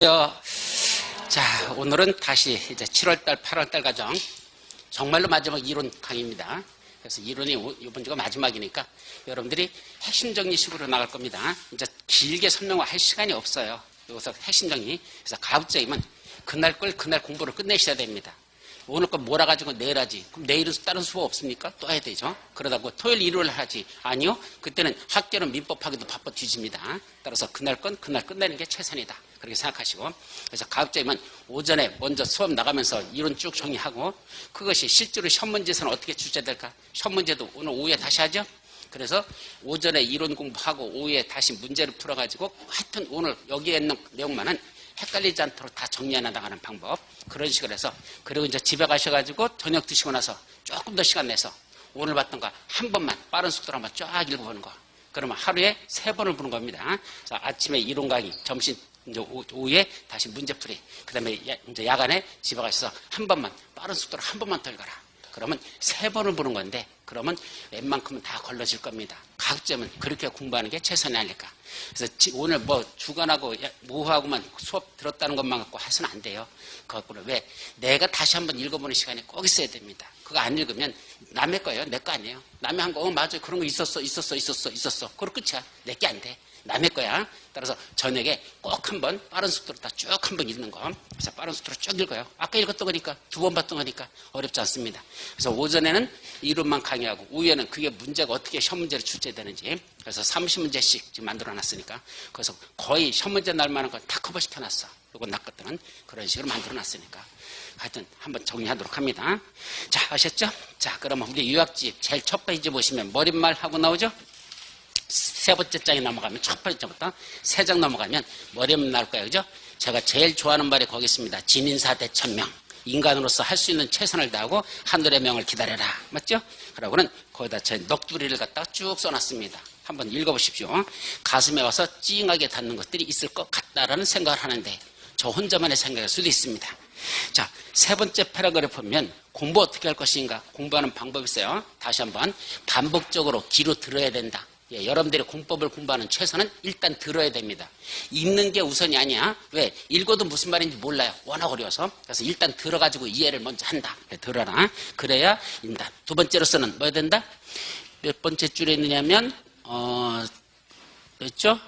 자, 오늘은 다시 이제 7월달, 8월달 과정 정말로 마지막 이론 강의입니다. 그래서 이론이 이번 주가 마지막이니까 여러분들이 핵심 정리식으로 나갈 겁니다. 이제 길게 설명할 시간이 없어요. 여기서 핵심 정리. 그래서 가급적이면 그날 걸 그날 공부를 끝내셔야 됩니다. 오늘 거 몰아가지고 내일 하지. 그럼 내일은 다른 수업 없습니까? 또 해야 되죠. 그러다고 토요일, 일요일 하지. 아니요. 그때는 학교는 민법하기도 바빠 뒤집니다. 따라서 그날 건 그날 끝내는 게 최선이다. 그렇게 생각하시고. 그래서 가급적이면 오전에 먼저 수업 나가면서 이론 쭉 정리하고 그것이 실제로 시험 문제에서는 어떻게 출제될까? 시험 문제도 오늘 오후에 다시 하죠. 그래서 오전에 이론 공부하고 오후에 다시 문제를 풀어가지고 하여튼 오늘 여기에 있는 내용만은 헷갈리지 않도록 다 정리해 나가는 방법. 그런 식으로 해서 그리고 이제 집에 가셔가지고 저녁 드시고 나서 조금 더 시간 내서 오늘 봤던 거 한 번만 빠른 속도로 한번 쫙 읽어보는 거. 그러면 하루에 3번을 보는 겁니다. 자, 아침에 이론 강의, 점심 이제 오후에 다시 문제풀이. 그 다음에 이제 야간에 집에 가셔서 한 번만 빠른 속도로 한 번만 더 읽어라. 그러면 3번을 보는 건데 그러면 웬만큼은 다 걸러질 겁니다. 가급적이면 그렇게 공부하는 게 최선이 아닐까. 그래서 오늘 뭐 주간하고 모호하고만 수업 들었다는 것만 갖고 해서는 안 돼요. 그거는 왜? 내가 다시 한번 읽어보는 시간이 꼭 있어야 됩니다. 그거 안 읽으면 남의 거예요. 내 거 아니에요. 남의 한 거 맞아요. 그런 거 있었어. 그럼 끝이야. 내 게 안 돼. 남의 거야. 따라서 저녁에 꼭 한번 빠른 속도로 다 쭉 한번 읽는 거. 그래서 빠른 속도로 쭉 읽어요. 아까 읽었던 거니까 2번 봤던 거니까 어렵지 않습니다. 그래서 오전에는 이론만 강의하고 오후에는 그게 문제가 어떻게 시험 문제로 출제되는지. 그래서 30문제씩 지금 만들어놨으니까 그래서 거의 시험 문제 날 만한 건 다 커버시켜놨어. 요건 나 것들은 그런 식으로 만들어놨으니까 하여튼 한번 정리하도록 합니다. 자, 아셨죠? 자, 그러면 우리 유학집 제일 첫 페이지 보시면 머릿말하고 나오죠? 3번째 장에 넘어가면 첫 번째부터 3장 넘어가면 머리만 나올 거예요. 그죠? 제가 제일 좋아하는 말이 거기 있습니다. 진인사 대천명. 인간으로서 할 수 있는 최선을 다하고 하늘의 명을 기다려라. 맞죠? 그러고는 거기다 제 넋두리를 갖다가 쭉 써놨습니다. 한번 읽어보십시오. 가슴에 와서 찡하게 닿는 것들이 있을 것 같다라는 생각을 하는데 저 혼자만의 생각일 수도 있습니다. 자, 3번째 패러그래프 보면 공부 어떻게 할 것인가 공부하는 방법이 있어요. 다시 한번 반복적으로 귀로 들어야 된다. 예, 여러분들이 공법을 공부하는 최선은 일단 들어야 됩니다. 읽는 게 우선이 아니야. 왜? 읽어도 무슨 말인지 몰라요. 워낙 어려워서. 그래서 일단 들어가지고 이해를 먼저 한다. 들어라. 그래야 인다. 두 번째로서는 뭐 해야 된다? 몇 번째 줄에 있느냐면 그렇죠?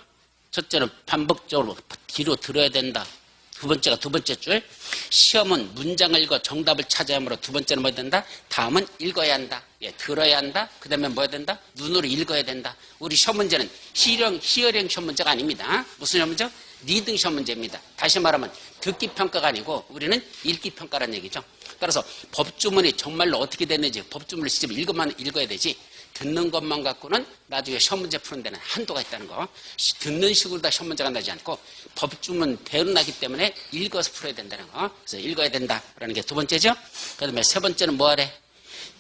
첫째는 반복적으로 귀로 들어야 된다. 두 번째가 두 번째 줄. 시험은 문장을 읽어 정답을 찾아야 하므로 두 번째는 뭐 해야 된다? 다음은 읽어야 한다. 예, 들어야 한다. 그 다음에 뭐 해야 된다? 눈으로 읽어야 된다. 우리 시험 문제는 히어링 시험 문제가 아닙니다. 무슨 시험 문제? 리딩 시험 문제입니다. 다시 말하면 듣기 평가가 아니고 우리는 읽기 평가라는 얘기죠. 따라서 법주문이 정말로 어떻게 됐는지 법주문을 직접 읽어야 되지. 듣는 것만 갖고는 나중에 시험 문제 푸는 데는 한도가 있다는 거. 듣는 식으로 다 시험 문제가 나지 않고 법주문 배로 나기 때문에 읽어서 풀어야 된다는 거. 그래서 읽어야 된다라는 게 두 번째죠. 그 다음에 세 번째는 뭐 하래?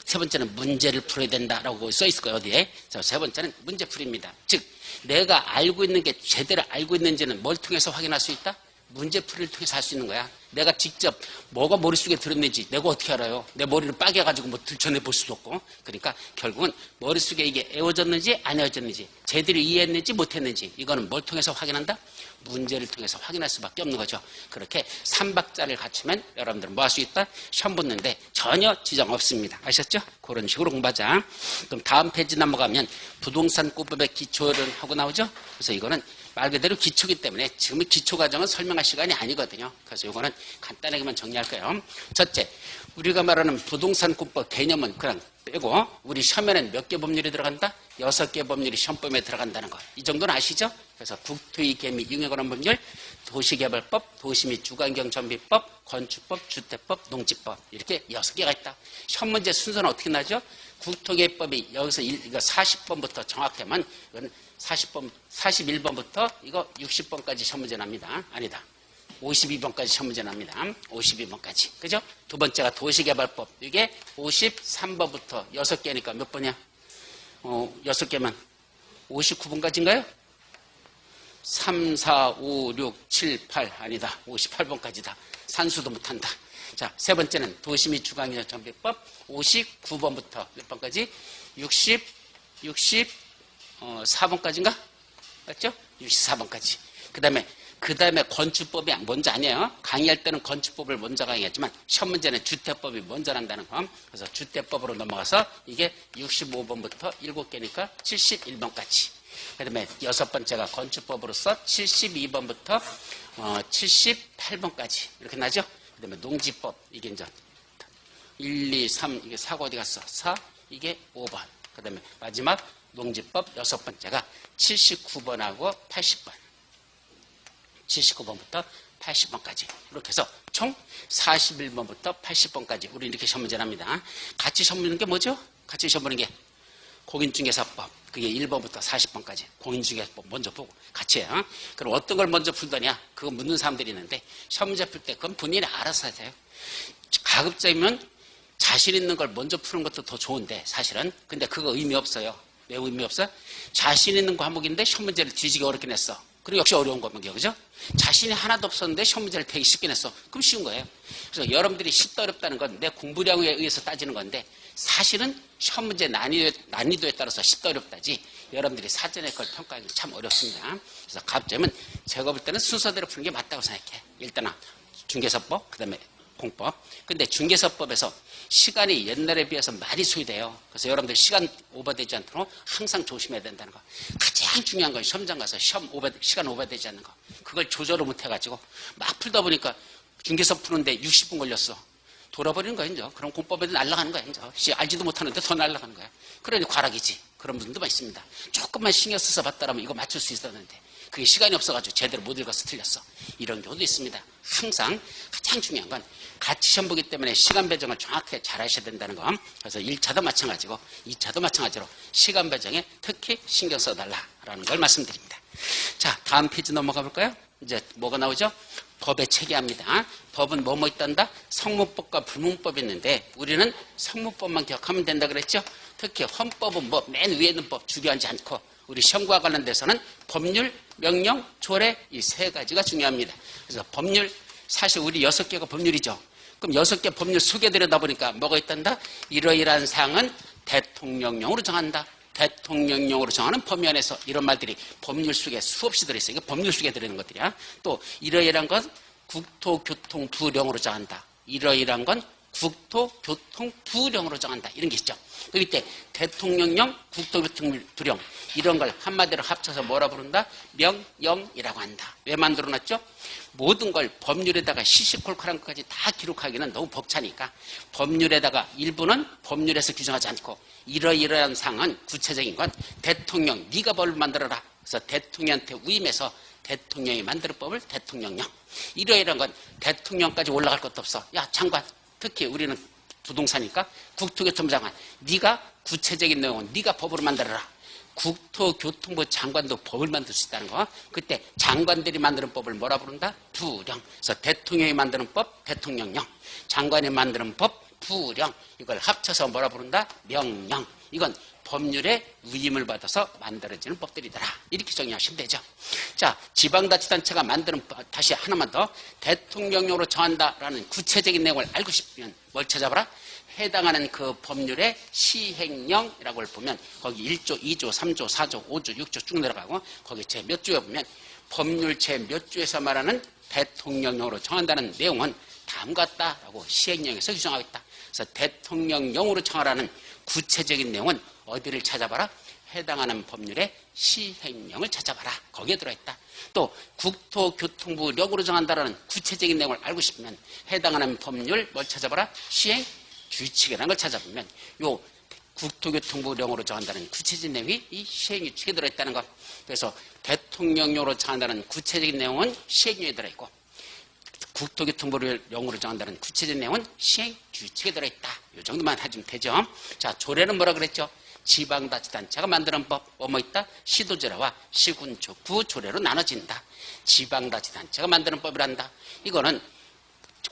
세 번째는 문제를 풀어야 된다라고 써 있을 거예요. 어디에? 세 번째는 문제풀이입니다. 즉 내가 알고 있는 게 제대로 알고 있는지는 뭘 통해서 확인할 수 있다? 문제풀이를 통해서 할 수 있는 거야. 내가 직접 뭐가 머릿속에 들었는지 내가 어떻게 알아요? 내 머리를 빠개가지고 뭐 들춰내 볼 수도 없고. 그러니까 결국은 머릿속에 이게 애워졌는지 안 애워졌는지 제대로 이해했는지 못했는지 이거는 뭘 통해서 확인한다? 문제를 통해서 확인할 수밖에 없는 거죠. 그렇게 3박자를 갖추면 여러분들은 뭐 할 수 있다? 시험 붙는데 전혀 지장 없습니다. 아셨죠? 그런 식으로 공부하자. 그럼 다음 페이지 넘어가면 부동산 공법의 기초를 하고 나오죠? 그래서 이거는 말 그대로 기초기 때문에 지금 기초 과정은 설명할 시간이 아니거든요. 그래서 이거는 간단하게만 정리할 거예요. 첫째, 우리가 말하는 부동산 공법 개념은 그냥 빼고 우리 시험에는 몇 개 법률이 들어간다? 6개 법률이 시험범위에 들어간다는 거. 이 정도는 아시죠? 그래서 국토의 개미 이용에 관한 법률, 도시개발법, 도시 및 주거환경정비법, 건축법, 주택법, 농지법 이렇게 6개가 있다. 시험 문제 순서는 어떻게 나죠? 국토개법이 여기서 이거 40번부터 정확하면 이건 41번부터 이거 60번까지 시험 문제 납니다. 아니다. 52번까지 시험 문제 납니다. 52번까지. 그죠? 두 번째가 도시개발법. 이게 53번부터 6개니까 몇 번이야? 6개면 59번까지인가요? 3, 4, 5, 6, 7, 8 아니다. 58번까지다. 산수도 못한다. 자, 세 번째는 도시 및 주거환경정비법 59번부터 몇 번까지? 64번까지인가? 맞죠? 64번까지. 그 다음에 그 다음에 건축법이 먼저 아니에요. 강의할 때는 건축법을 먼저 강의했지만 시험 문제는 주택법이 먼저 난다는 거. 그래서 주택법으로 넘어가서 이게 65번부터 7개니까 71번까지. 그 다음에 6번째가 건축법으로서 72번부터 78번까지 이렇게 나죠. 그 다음에 농지법 이게 이제 1, 2, 3 이게 4가 어디 갔어? 4 이게 5번. 그 다음에 마지막 농지법 6번째가 79번하고 80번. 79번부터 80번까지 이렇게 해서 총 41번부터 80번까지 우리 이렇게 시험 문제를 합니다. 같이 시험 보는 게 뭐죠? 같이 시험 보는 게 공인중개사법 그게 1번부터 40번까지 공인중개사법 먼저 보고 같이 해요. 그럼 어떤 걸 먼저 풀더냐? 그거 묻는 사람들이 있는데 시험 문제 풀 때 그건 본인이 알아서 하세요. 가급적이면 자신 있는 걸 먼저 푸는 것도 더 좋은데 사실은 근데 그거 의미 없어요. 왜 의미 없어? 자신 있는 과목인데 시험 문제를 뒤지기 어렵게 냈어. 그리고 역시 어려운 과목이요. 그죠? 자신이 하나도 없었는데 시험 문제를 되게 쉽게 냈어. 그럼 쉬운 거예요. 그래서 여러분들이 쉽다 어렵다는 건 내 공부량에 의해서 따지는 건데 사실은 시험 문제 난이도에 따라서 쉽다 어렵다지 여러분들이 사전에 그걸 평가하기 참 어렵습니다. 그래서 가급적이면 제가 볼 때는 순서대로 푸는 게 맞다고 생각해. 일단은 중개사법, 그 다음에 공법. 근데 중개사법에서 시간이 옛날에 비해서 많이 소요돼요. 그래서 여러분들 시간 오버되지 않도록 항상 조심해야 된다는 거. 가장 중요한 건 시험장 가서 시간 오버되지 않는 거. 그걸 조절을 못해가지고 막 풀다 보니까 중개사 푸는데 60분 걸렸어. 돌아버리는 거야, 이제. 그럼 공법에도 날아가는 거야, 이제. 알지도 못하는데 더 날아가는 거야. 그러니 과락이지. 그런 분들도 있습니다. 조금만 신경 써서 봤다라면 이거 맞출 수 있었는데 그게 시간이 없어가지고 제대로 못 읽어서 틀렸어. 이런 경우도 있습니다. 항상 가장 중요한 건 같이 시험 보기 때문에 시간 배정을 정확하게 잘 하셔야 된다는 거. 그래서 1차도 마찬가지고 2차도 마찬가지로 시간 배정에 특히 신경 써달라라는 걸 말씀드립니다. 자, 다음 페이지 넘어가 볼까요? 이제 뭐가 나오죠? 법에 체계합니다. 법은 뭐뭐 있단다? 성문법과 불문법이 있는데 우리는 성문법만 기억하면 된다 그랬죠? 특히 헌법은 뭐 맨 위에 있는 법 중요하지 않고 우리 시험과 관련돼서는 법률, 명령, 조례 이 세 가지가 중요합니다. 그래서 법률 사실 우리 6개가 법률이죠. 그럼 6개 법률 속에 들여다보니까 뭐가 있단다? 이러이러한 사항은 대통령령으로 정한다. 대통령령으로 정하는 범위 안에서 이런 말들이 법률 속에 수없이 들어있어요. 이게 법률 속에 들어있는 것들이야. 또 이러이러한 건 국토교통부령으로 정한다. 이러이러한 건 국토교통부령으로 정한다. 이런 게 있죠. 그럴 때 대통령령, 국토교통부령 이런 걸 한마디로 합쳐서 뭐라 부른다? 명령이라고 한다. 왜 만들어놨죠? 모든 걸 법률에다가 시시콜콜한 것까지 다 기록하기는 너무 벅차니까 법률에다가 일부는 법률에서 규정하지 않고 이러이러한 사항은 구체적인 건 대통령 네가 법을 만들어라. 그래서 대통령한테 위임해서 대통령이 만들 법을 대통령령. 이러이러한 건 대통령까지 올라갈 것도 없어. 야 장관 특히 우리는 부동산이니까 국토교통부 장관 네가 구체적인 내용은 네가 법으로 만들어라. 국토교통부 장관도 법을 만들 수 있다는 거. 그때 장관들이 만드는 법을 뭐라 부른다? 부령. 그래서 대통령이 만드는 법 대통령령. 장관이 만드는 법 부령. 이걸 합쳐서 뭐라 부른다? 명령. 이건 법률에 위임을 받아서 만들어지는 법들이더라. 이렇게 정리하시면 되죠. 자, 지방자치단체가 만드는 법, 다시 하나만 더. 대통령령으로 정한다라는 구체적인 내용을 알고 싶으면 뭘 찾아봐라? 해당하는 그 법률의 시행령이라고 보면 거기 1조, 2조, 3조, 4조, 5조, 6조 쭉 내려가고 거기 제 몇 조에 보면 법률 제 몇 조에서 말하는 대통령령으로 정한다는 내용은 다음과 같다라고 시행령에서 규정하고 있다. 그래서 대통령령으로 정하라는 구체적인 내용은 어디를 찾아봐라? 해당하는 법률의 시행령을 찾아봐라. 거기에 들어있다. 또 국토교통부령으로 정한다라는 구체적인 내용을 알고 싶으면 해당하는 법률 뭘 찾아봐라? 시행 규칙이라는 걸 찾아보면 요 국토교통부령으로 정한다는 구체적인 내용이 이 시행규칙에 들어있다는 것. 그래서 대통령령으로 정한다는 구체적인 내용은 시행령에 들어있고 국토교통부령으로 정한다는 구체적인 내용은 시행규칙에 들어있다. 이 정도만 하시면 되죠. 자, 조례는 뭐라 그랬죠? 지방자치단체가 만드는 법, 뭐뭐 있다? 시도조례와 시군조, 구조례로 나눠진다. 지방자치단체가 만드는 법이란다. 이거는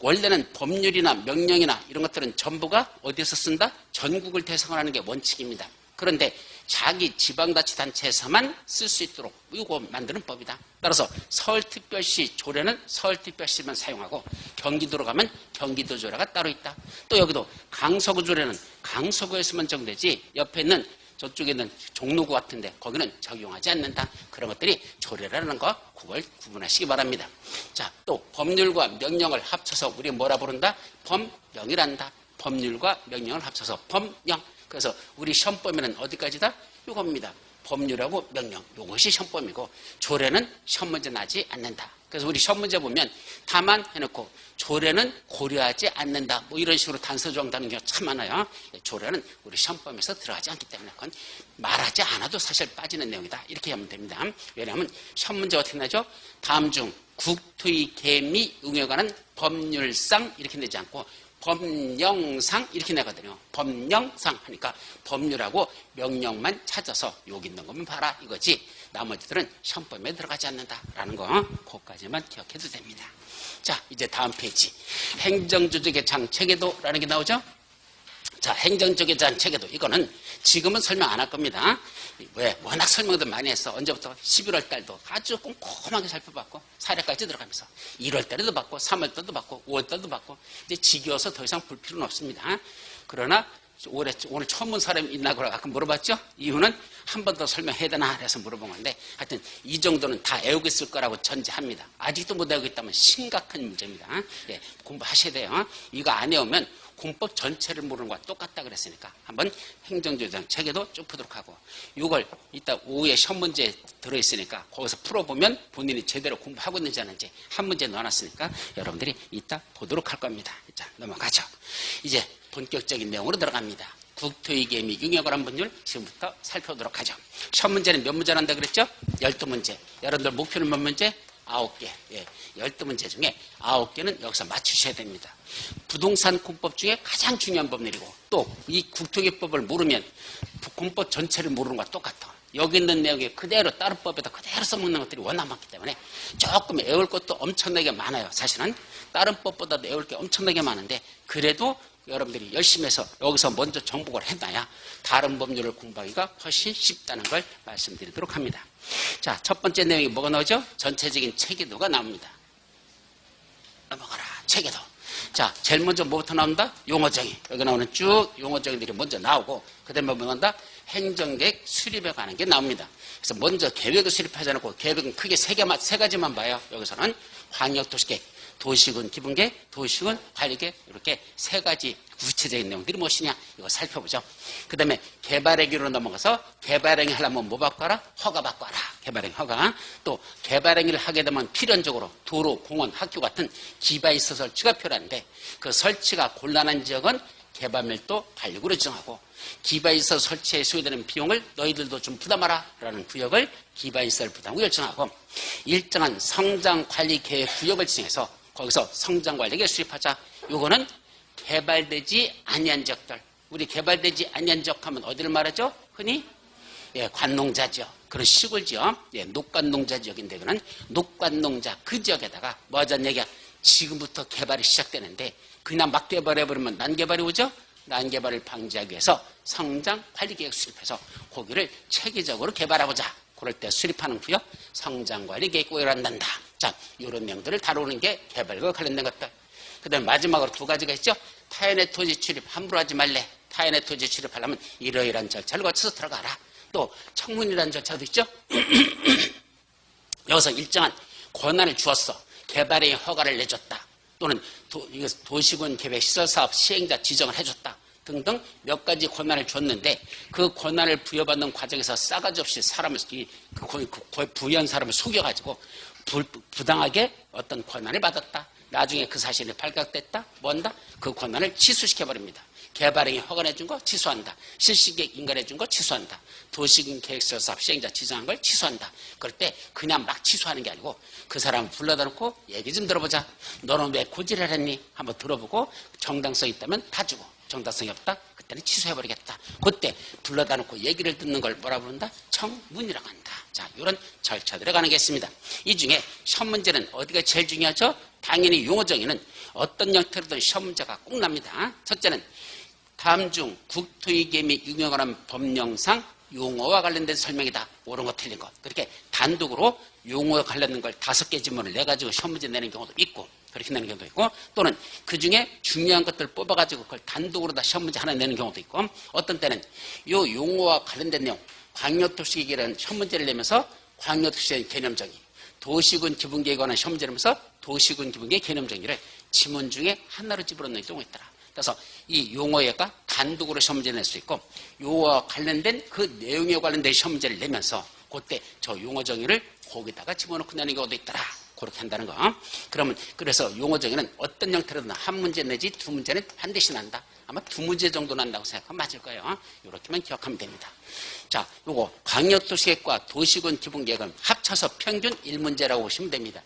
원래는 법률이나 명령이나 이런 것들은 전부가 어디에서 쓴다? 전국을 대상으로 하는 게 원칙입니다. 그런데 자기 지방자치단체에서만 쓸 수 있도록 이거 만드는 법이다. 따라서 서울특별시 조례는 서울특별시만 사용하고 경기도로 가면 경기도 조례가 따로 있다. 또 여기도 강서구 조례는 강서구에서만 정되지 옆에 있는 저쪽에 있는 종로구 같은데 거기는 적용하지 않는다. 그런 것들이 조례라는 거 그걸 구분하시기 바랍니다. 자, 또 법률과 명령을 합쳐서 우리 뭐라 부른다? 법령이란다. 법률과 명령을 합쳐서 법령. 그래서 우리 시험범위는 어디까지다? 이겁니다. 법률하고 명령, 이것이 시험범위고 조례는 시험 문제 나지 않는다. 그래서 우리 시험 문제 보면 다만 해놓고 조례는 고려하지 않는다. 뭐 이런 식으로 단서 조항다는 경우가 참 많아요. 조례는 우리 시험범위에서 들어가지 않기 때문에 그건 말하지 않아도 사실 빠지는 내용이다. 이렇게 하면 됩니다. 왜냐하면 시험 문제가 어떻게 나죠? 다음 중 국토의 개미 응용에 관한 법률상 이렇게 내지 않고 법령상 이렇게 내거든요. 법령상 하니까 법률하고 명령만 찾아서 여기 있는 것만 봐라 이거지. 나머지들은 시험범위에 들어가지 않는다라는 거 그것까지만 기억해도 됩니다. 자, 이제 다음 페이지. 행정조직의 장체계도라는 게 나오죠. 자, 행정조직의 장체계도 이거는 지금은 설명 안 할 겁니다. 왜? 워낙 설명들 많이 했어. 언제부터? 11월 달도 아주 꼼꼼하게 살펴봤고 사례까지 들어가면서 1월 달에도 봤고 3월 달도 봤고 5월 달도 봤고 이제 지겨워서 더 이상 볼 필요는 없습니다. 그러나 오늘 처음 본 사람이 있나고 아까 물어봤죠? 이유는 한 번 더 설명해야 되나 해서 물어본 건데 하여튼 이 정도는 다 외우고 있을 거라고 전제합니다. 아직도 못 외우고 있다면 심각한 문제입니다. 예, 공부하셔야 돼요. 이거 안 외우면 공법 전체를 모르는 거와 똑같다 그랬으니까 한번 행정조정 체계도 쭉 보도록 하고 이걸 이따 오후에 시험 문제에 들어있으니까 거기서 풀어보면 본인이 제대로 공부하고 있는지 아닌지 한 문제 넣어놨으니까 여러분들이 이따 보도록 할 겁니다. 자, 넘어가죠. 이제 본격적인 내용으로 들어갑니다. 국토의 개미 융에 관한 법률 지금부터 살펴보도록 하죠. 시험 문제는 몇 문제 난다 그랬죠? 12문제. 여러분들 목표는 몇 문제? 9개. 예, 12문제 중에 9개는 여기서 맞추셔야 됩니다. 부동산 공법 중에 가장 중요한 법률이고 또 이 국토개법을 모르면 공법 전체를 모르는 것과 똑같아. 여기 있는 내용이 그대로 다른 법에다 그대로 써먹는 것들이 워낙 많기 때문에 조금 외울 것도 엄청나게 많아요. 사실은 다른 법보다도 외울 게 엄청나게 많은데 그래도 여러분들이 열심히 해서 여기서 먼저 정복을 해놔야 다른 법률을 공부하기가 훨씬 쉽다는 걸 말씀드리도록 합니다. 자, 첫 번째 내용이 뭐가 나오죠? 전체적인 체계도가 나옵니다. 넘어가라. 체계도. 자, 제일 먼저 뭐부터 나온다? 용어정의. 여기 나오는 쭉 용어정의들이 먼저 나오고 그 다음에 뭐 나온다? 행정계획 수립에 관한 게 나옵니다. 그래서 먼저 계획을 수립하지 않고 계획은 크게 세 가지만 봐요. 여기서는 광역도시계획, 도시군 기본계획, 도시군 관리계획 이렇게 세 가지 구체적인 내용들이 무엇이냐 이거 살펴보죠. 그 다음에 개발행위로 넘어가서 개발행위 하려면 뭐 받고 와라? 허가 받고 와라. 개발행위 허가. 또 개발행위를 하게 되면 필연적으로 도로, 공원, 학교 같은 기반시설 설치가 필요한데 그 설치가 곤란한 지역은 개발밀도 관리구로 지정하고 기반시설 설치에 소요되는 비용을 너희들도 좀 부담하라 라는 구역을 기반시설 부담구역을 지정하고 일정한 성장관리계획 구역을 지정해서 거기서 성장관리계획 수립하자. 요거는 개발되지 아니한 지역들. 우리 개발되지 아니한 지역 하면 어디를 말하죠? 흔히 예, 관농자죠. 그런 시골 지역, 예, 녹관농자 지역인데 그는 녹관농자 그 지역에다가 뭐 하자는 얘기야? 지금부터 개발이 시작되는데 그냥 막 개발해버리면 난개발이 오죠? 난개발을 방지하기 위해서 성장관리계획 수립해서 거기를 체계적으로 개발해보자. 그럴 때 수립하는 구역 성장관리계획 구역을 한단다. 자, 이런 내용들을 다루는 게 개발과 관련된 것들. 그 다음에 마지막으로 두 가지가 있죠. 타인의 토지 출입 함부로 하지 말래. 타인의 토지 출입하려면 이러이러한 절차를 거쳐서 들어가라. 또 청문이라는 절차도 있죠. 여기서 일정한 권한을 주었어. 개발의 허가를 내줬다. 또는 도시군 계획 시설사업 시행자 지정을 해줬다. 등등 몇 가지 권한을 줬는데 그 권한을 부여받는 과정에서 싸가지 없이 사람을 부여한 사람을 속여가지고 부당하게 어떤 권한을 받았다. 나중에 그 사실이 발각됐다. 뭔다? 그 권한을 취소시켜버립니다. 개발행위 허가내준 거 취소한다. 실시계획 인가해준 거 취소한다. 도시군 계획시설사업 시행자 지정한 걸 취소한다. 그럴 때 그냥 막 취소하는 게 아니고 그 사람을 불러다 놓고 얘기 좀 들어보자. 너는 왜 고지를 했니? 한번 들어보고 정당성이 있다면 다 주고 정당성이 없다? 그때는 취소해버리겠다. 그때 불러다 놓고 얘기를 듣는 걸 뭐라 부른다? 청문이라고 한다. 자, 이런 절차들에 관한 게 있습니다. 이 중에 시험 문제는 어디가 제일 중요하죠? 당연히 용어정의는 어떤 형태로든 시험 문제가 꼭 납니다. 첫째는 다음 중 국토의 개미 융에 관한 법령상 용어와 관련된 설명이다. 옳은 거 틀린 거. 그렇게 단독으로 용어와 관련된 걸 5개 지문을 내가지고 시험 문제 내는 경우도 있고 그렇게 내는 경우도 있고 또는 그중에 중요한 것들을 뽑아가지고 그걸 단독으로 다 시험 문제 하나 내는 경우도 있고 어떤 때는 이 용어와 관련된 내용 광역도시계획이라는 시험 문제를 내면서 광역도시의 개념정의 도시군 기본계획에 관한 시험 문제를 내면서 도시군 기본계획 개념정의를 지문 중에 하나로 집어넣는 경우가 있더라. 그래서 이 용어가 단독으로 시험 문제를 낼 수 있고 용어와 관련된 그 내용에 관련된 시험 문제를 내면서 그때 저 용어 정의를 거기다가 집어넣고 내는 경우도 있더라. 그렇게 한다는 거. 그러면 그래서 용어 정의는 어떤 형태로든 한 문제 내지 두 문제는 반드시 난다. 아마 두 문제 정도 난다고 생각하면 맞을 거예요. 이렇게만 기억하면 됩니다. 자, 요거 광역도시계획과 도시군 기본계획은 합쳐서 평균 1문제라고 보시면 됩니다.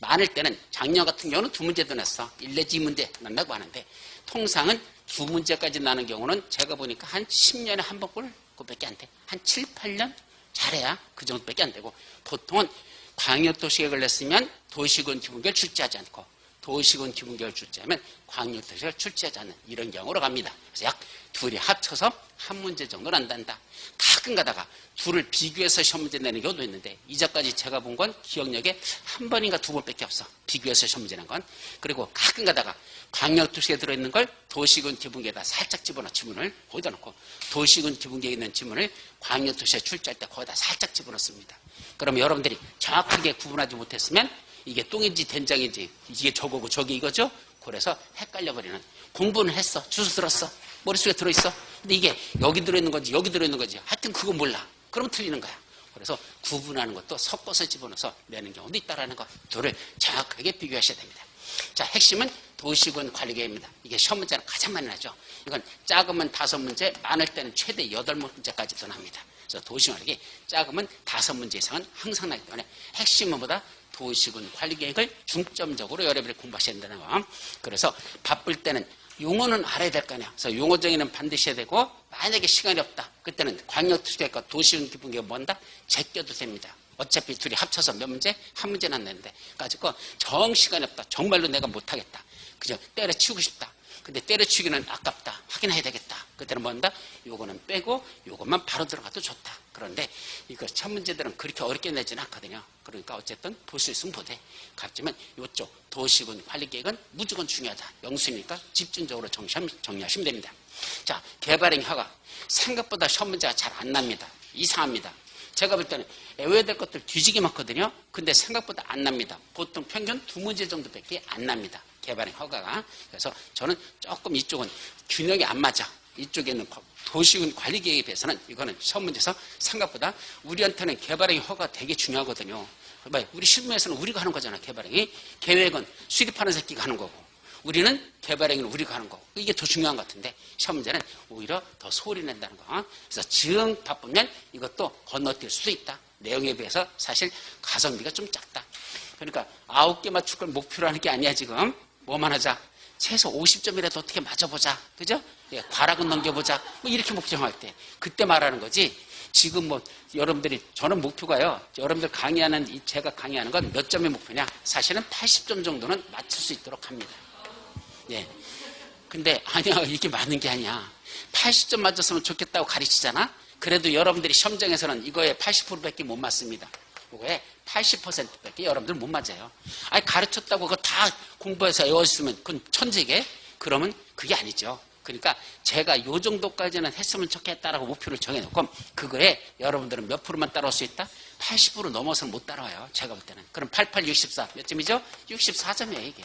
많을 때는 작년 같은 경우는 두 문제도 냈어. 1 내지 2문제 난다고 하는데 통상은 두 문제까지 나는 경우는 제가 보니까 한 10년에 한 번꼴 그밖에 안 돼. 한 7, 8년 잘해야 그 정도밖에 안 되고 보통은 광역도시계획을 냈으면 도시군 기본계획을 출제하지 않고 도시군 기본계획을 출제하면 광역도시계획을 출제하지 않는 이런 경우로 갑니다. 그래서 약 둘이 합쳐서 한 문제 정도 난단다. 가끔 가다가 둘을 비교해서 시험 문제 내는 경우도 있는데 이제까지 제가 본 건 기억력에 한 번인가 두 번밖에 없어. 비교해서 시험 문제 낸 건. 그리고 가끔 가다가 광역도시계획에 들어있는 걸 도시군 기본계획에다 살짝 집어넣어 지문을 거기다 넣고 도시군 기본계획에 있는 지문을 광역도시에 출제할 때 거기다 살짝 집어넣습니다. 그러면 여러분들이 정확하게 구분하지 못했으면 이게 똥인지 된장인지 이게 저거고 저게 이거죠? 그래서 헷갈려버리는 공부는 했어. 주소 들었어. 머릿속에 들어있어. 근데 이게 여기 들어있는 건지 여기 들어있는 건지 하여튼 그거 몰라. 그럼 틀리는 거야. 그래서 구분하는 것도 섞어서 집어넣어서 내는 경우도 있다는 것. 둘을 정확하게 비교하셔야 됩니다. 자, 핵심은 도시군 관리계획입니다. 이게 시험 문제는 가장 많이 나죠. 이건 작으면 5문제, 많을 때는 최대 8문제까지도 납니다. 그래서 도시군 관리계획 작으면 5문제 이상은 항상 나기 때문에 핵심은 보다 도시군 관리계획을 중점적으로 여러분이 공부하셔야 된다는 거. 그래서 바쁠 때는 용어는 알아야 될 거 아니야. 그래서 용어 정의는 반드시 해야 되고 만약에 시간이 없다. 그때는 광역도시계획과 도시군 기본계획 뭔다? 제껴도 됩니다. 어차피 둘이 합쳐서 몇 문제? 한 문제는 안 내는데. 가지고 정 시간이 없다. 정말로 내가 못하겠다. 그냥 때려치우고 싶다. 근데 때려치우기는 아깝다. 확인해야 되겠다. 그때는 뭔다? 요거는 빼고 요것만 바로 들어가도 좋다. 그런데 이거 첫 문제들은 그렇게 어렵게 내지는 않거든요. 그러니까 어쨌든 볼 수 있으면 보되. 갑자면 요쪽 도시군 관리계획은 무조건 중요하다. 영수니까 집중적으로 정리하시면 됩니다. 자, 개발행 허가. 생각보다 시험 문제가 잘 안 납니다. 이상합니다. 제가 볼 때는 외워야 될 것들 뒤지게 많거든요. 근데 생각보다 안 납니다. 보통 평균 2문제 정도밖에 안 납니다. 개발행 허가가. 그래서 저는 조금 이쪽은 균형이 안 맞아. 이쪽에 있는 도시군 관리계획에 비해서는 이거는 시험 문제에서 생각보다 우리한테는 개발행 허가가 되게 중요하거든요. 우리 실무에서는 우리가 하는 거잖아. 개발행이. 계획은 수립하는 새끼가 하는 거고 우리는 개발행위는 우리가 하는 거고 이게 더 중요한 것 같은데 시험 문제는 오히려 더 소리 낸다는 거. 그래서 정 바쁘면 이것도 건너뛸 수도 있다. 내용에 비해서 사실 가성비가 좀 작다. 그러니까 9개 맞출 걸 목표로 하는 게 아니야 지금. 뭐만 하자. 최소 50점이라도 어떻게 맞아보자. 그죠? 예, 과락은 넘겨보자. 뭐 이렇게 목표 정할 때. 그때 말하는 거지. 지금 뭐 여러분들이 저는 목표가요. 여러분들 강의하는 제가 강의하는 건 몇 점의 목표냐. 사실은 80점 정도는 맞출 수 있도록 합니다. 네. 근데 아니야 이게 맞는 게 아니야. 80점 맞았으면 좋겠다고 가르치잖아. 그래도 여러분들이 시험장에서는 이거에 80%밖에 못 맞습니다. 이거에 80%밖에 여러분들 못 맞아요. 아니 가르쳤다고 그거 다 공부해서 외웠으면 그건 천재게? 그러면 그게 아니죠. 그러니까 제가 요 정도까지는 했으면 좋겠다라고 목표를 정해놓고 그거에 여러분들은 몇 프로만 따라올 수 있다? 80% 넘어서는 못 따라와요. 제가 볼 때는. 그럼 88, 64 몇 점이죠? 64점이에요 이게.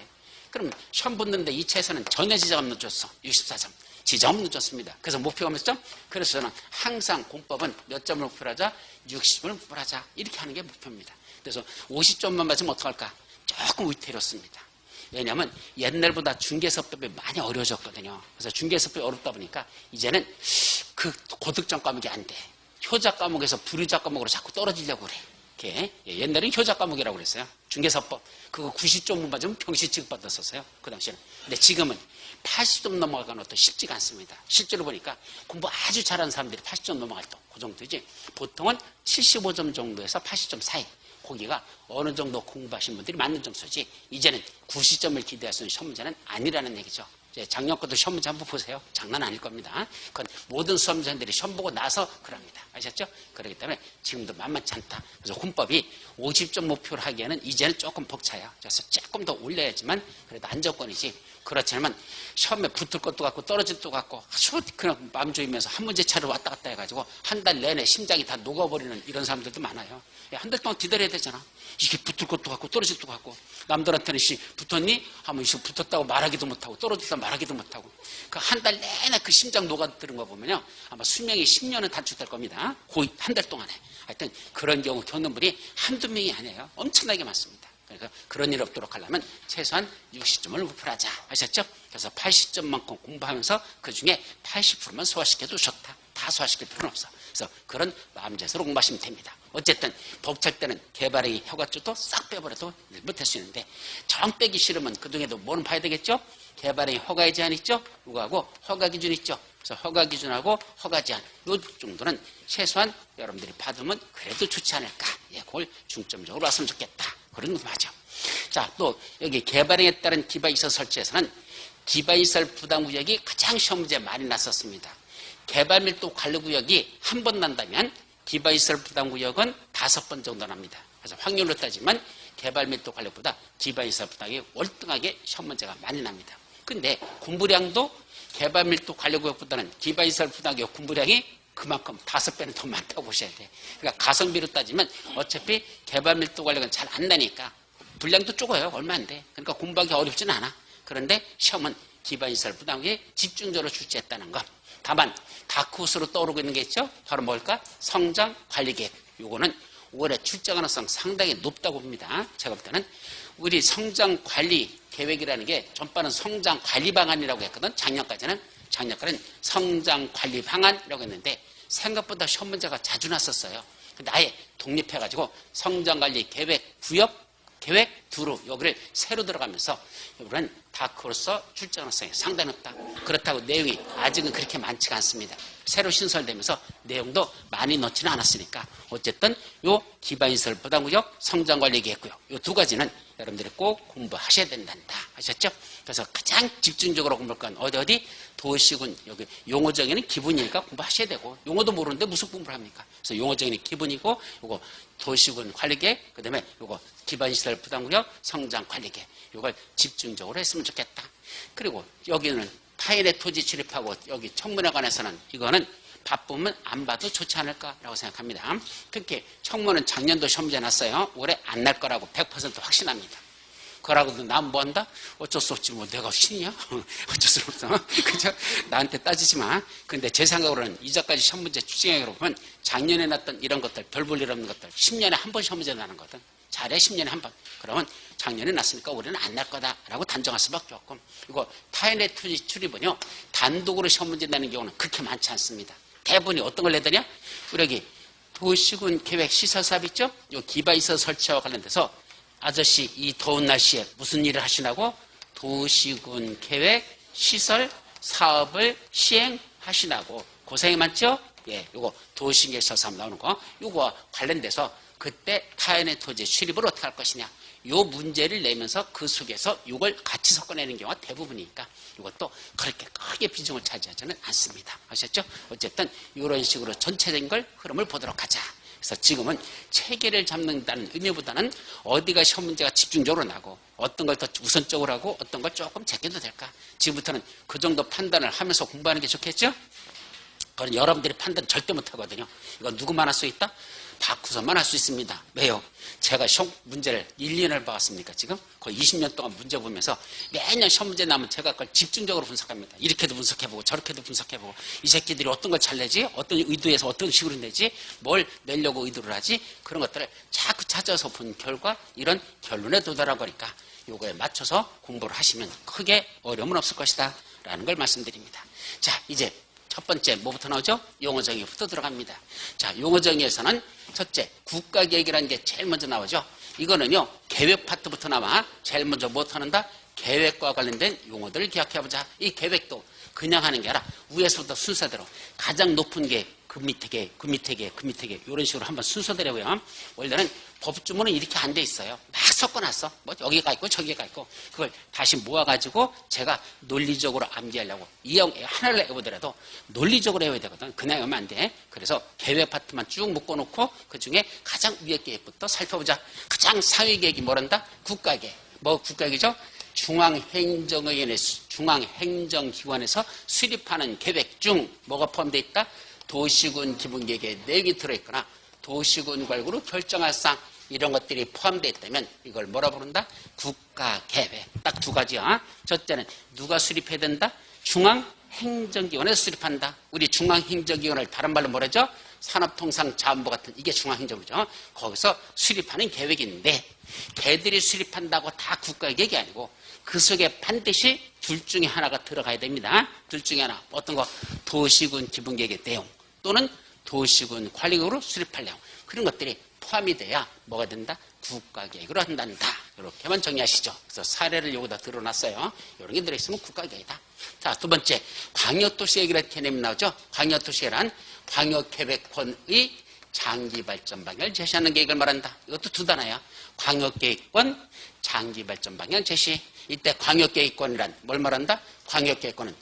그럼 시험 붙는데 2차에서는 전혀 지장 없는 줬어. 64점. 지장 없는 줬습니다. 그래서 목표가 몇 점? 그래서 저는 항상 공법은 몇 점을 목표로 하자? 60을 목표로 하자. 이렇게 하는 게 목표입니다. 그래서 50점만 맞으면 어떡할까? 조금 위태롭습니다. 왜냐하면 옛날보다 중개사법이 많이 어려워졌거든요. 그래서 중개사법이 어렵다 보니까 이제는 그 고득점 과목이 안 돼. 효자 과목에서 불효자 과목으로 자꾸 떨어지려고 그래. 옛날에는 효자 과목이라고 그랬어요. 중개사법. 그거 90점 못 맞으면 병시 취급받았었어요. 그 당시에는. 근데 지금은 80점 넘어가는 것도 쉽지가 않습니다. 실제로 보니까 공부 아주 잘하는 사람들이 80점 넘어갈 때 그 정도지. 보통은 75점 정도에서 80점 사이. 거기가 어느 정도 공부하신 분들이 맞는 점수지. 이제는 90점을 기대할 수 있는 시험 문제는 아니라는 얘기죠. 작년 것도 시험 문제 한번 보세요. 장난 아닐 겁니다. 그건 모든 수험생들이 시험 보고 나서 그럽니다. 아셨죠? 그렇기 때문에 지금도 만만치 않다. 그래서 군법이 50점 목표를 하기에는 이제는 조금 벅차요. 그래서 조금 더 올려야지만 그래도 안정권이지. 그렇지 않으면 시험에 붙을 것도 같고 떨어질 것도 같고 아주 그냥 마음 조이면서 한 문제 차를 왔다 갔다 해가지고 한 달 내내 심장이 다 녹아버리는 이런 사람들도 많아요. 한 달 동안 기다려야 되잖아. 이게 붙을 것도 같고 떨어질 것도 같고 남들한테는 붙었니? 하면 붙었다고 말하기도 못하고 떨어졌다고 말하기도 못하고 그 한 달 내내 그 심장 녹아드는 거 보면요 아마 수명이 10년은 단축될 겁니다. 거의 한 달 동안에. 하여튼 그런 경우 겪는 분이 한두 명이 아니에요. 엄청나게 많습니다. 그래서 그런 일 없도록 하려면 최소한 60점을 목표로 하자. 아셨죠? 그래서 80점만큼 공부하면서 그 중에 80%만 소화시켜도 좋다. 다 소화시킬 필요는 없어. 그래서 그런 마음자세로 공부하시면 됩니다. 어쨌든 벅찰 때는 개발의 허가줄도 싹 빼버려도 못할 수 있는데 정 빼기 싫으면 그중에도 뭐는 봐야 되겠죠? 개발의 허가의 제한 있죠? 이거하고 허가 기준 있죠? 그래서 허가 기준하고 허가 제한 요 정도는 최소한 여러분들이 받으면 그래도 좋지 않을까? 예, 그걸 중점적으로 왔으면 좋겠다. 그런 거 맞아. 자, 또 여기 개발행에 따른 디바이스 설치에서는 디바이스 부담구역이 가장 시험 문제 많이 났었습니다. 개발밀도 관리구역이 한 번 난다면 디바이스 부담구역은 5번 정도 납니다. 그래서 확률로 따지면 개발밀도 관리보다 디바이스 부담이 월등하게 시험 문제가 많이 납니다. 근데 공부량도 개발밀도 관리구역보다는 디바이스 부담구역 공부량이 그만큼 5배는 더 많다고 보셔야 돼요. 그러니까 가성비로 따지면 어차피 개발밀도 관리는 잘 안 나니까 분량도 적어요. 얼마 안 돼. 그러니까 공부하기 어렵지는 않아. 그런데 시험은 디바이스 부담구역에 집중적으로 출제했다는 것. 다만 다크호스로 떠오르고 있는 게 있죠. 바로 뭘까? 성장 관리 계획. 요거는 올해 출제 가능성 상당히 높다고 봅니다. 제가 볼 때는 우리 성장 관리 계획이라는 게 전반은 성장 관리 방안이라고 했거든. 작년까지는 성장 관리 방안이라고 했는데 생각보다 시험 문제가 자주 났었어요. 근데 아예 독립해가지고 성장 관리 계획 구역 계획 두루 여기를 새로 들어가면서 이번엔 다크호스 출제 가능성이 상당히 높다. 그렇다고 내용이 아직은 그렇게 많지가 않습니다. 새로 신설되면서 내용도 많이 넣지는 않았으니까 어쨌든 요 기반시설 부담구역 성장관리 계획구역 요 두 가지는 여러분들이 꼭 공부하셔야 된단다. 아셨죠? 그래서 가장 집중적으로 공부할 건 어디 도시군 여기 용어정의는 기본이니까 공부하셔야 되고 용어도 모르는데 무슨 공부를 합니까? 그래서 용어정의는 기본이고 요거 도시군 관리계획 그다음에 요거 기반시설 부담구역 성장관리계획 요걸 집중적으로 했으면 좋겠다. 그리고 여기는 타인의 토지 출입하고 여기 청문회관에서는 이거는 바쁘면 안 봐도 좋지 않을까라고 생각합니다. 특히 청문은 작년도 시험 문제 났어요. 올해 안 날 거라고 100% 확신합니다. 그러고도 난 뭐 한다? 어쩔 수 없지 뭐 내가 신이야? 어쩔 수 없어. 그죠? 나한테 따지지 마. 근데 제 생각으로는 이전까지 시험 문제 추진형으로 보면 작년에 났던 이런 것들 별 볼 일 없는 것들 10년에 한 번 시험 문제 나는 거든. 잘해 10년에 한 번. 그러면 작년에 났으니까 올해는 안 날 거다라고 단정할 수밖에 없고 이거 타인의 토지 출입은요. 단독으로 시험 문제 내는 경우는 그렇게 많지 않습니다. 대부분이 어떤 걸 내더냐? 우리 여기 도시군 계획 시설 사업 있죠? 요 기반시설 설치와 관련돼서 아저씨 이 더운 날씨에 무슨 일을 하시나고 도시군 계획 시설 사업을 시행하시나고 고생이 많죠? 예, 요거 도시군 계획 시설 사업 나오는 거 요거와 관련돼서 그때 타인의 토지 출입을 어떻게 할 것이냐 요 문제를 내면서 그 속에서 이걸 같이 섞어내는 경우가 대부분이니까 이것도 그렇게 크게 비중을 차지하지는 않습니다. 아셨죠? 어쨌든 이런 식으로 전체적인 걸 흐름을 보도록 하자. 그래서 지금은 체계를 잡는다는 의미보다는 어디가 시험 문제가 집중적으로 나고 어떤 걸 더 우선적으로 하고 어떤 걸 조금 제껴도 될까? 지금부터는 그 정도 판단을 하면서 공부하는 게 좋겠죠? 그건 여러분들이 판단 절대 못하거든요. 이건 누구만 할 수 있다? 박구선만 할 수 있습니다. 왜요? 제가 시험 문제를 1, 2년을 봐왔습니까? 지금 거의 20년 동안 문제 보면서 매년 시험 문제 나면 제가 그걸 집중적으로 분석합니다. 이렇게도 분석해보고 저렇게도 분석해보고 이 새끼들이 어떤 걸 잘 내지 어떤 의도에서 어떤 식으로 내지 뭘 내려고 의도를 하지 그런 것들을 자꾸 찾아서 본 결과 이런 결론에 도달한 거니까 요거에 맞춰서 공부를 하시면 크게 어려움은 없을 것이다 라는 걸 말씀드립니다. 자 이제 첫 번째 뭐부터 나오죠? 용어정의부터 들어갑니다. 자, 용어정의에서는 첫째 국가계획이라는 게 제일 먼저 나오죠. 이거는요 계획 파트부터 나와. 제일 먼저 뭐부터 한다? 계획과 관련된 용어들을 기억해보자. 이 계획도 그냥 하는 게 아니라 위에서부터 순서대로 가장 높은 게 그 밑에 게, 그 밑에 게, 그 밑에 게 이런 식으로 한번 순서대로요. 원래는 법주문은 이렇게 안 돼 있어요. 막 섞어놨어. 뭐 여기가 있고 저기가 있고 그걸 다시 모아가지고 제가 논리적으로 암기하려고 하나를 해보더라도 논리적으로 해야 되거든. 그냥 하면 안 돼. 그래서 계획 파트만 쭉 묶어놓고 그중에 가장 위에 계획부터 살펴보자. 가장 상위 계획이 뭐란다? 국가계획. 뭐 국가계획이죠? 중앙행정기관에서 수립하는 계획 중 뭐가 포함되어 있다? 도시군 기본계획에 내용이 들어있거나 도시군 관리로 결정할 사항 이런 것들이 포함되어 있다면 이걸 뭐라 부른다? 국가계획. 딱 두 가지야. 첫째는 누가 수립해야 된다? 중앙행정기관에서 수립한다. 우리 중앙행정기관을 다른 말로 뭐라죠? 산업통상자원부 같은 이게 중앙행정부죠. 거기서 수립하는 계획인데 걔들이 수립한다고 다 국가계획이 아니고 그 속에 반드시 둘 중에 하나가 들어가야 됩니다. 둘 중에 하나. 어떤 거? 도시군 기본계획의 내용 또는 도시군 관리국으로 수립할 내용. 그런 것들이 포함이 돼야 뭐가 된다? 국가계획으로 한단다. 이렇게만 정리하시죠. 그래서 사례를 여기다 들어놨어요. 이런 게 들어있으면 국가계획이다. 자, 두 번째. 광역도시계획이라는 개념이 나오죠. 광역도시계획은 광역계획권의 장기발전 방향을 제시하는 계획을 말한다. 이것도 두 단어야. 광역계획권, 장기발전 방향 제시. 이때 광역계획권이란 뭘 말한다? 광역계획권은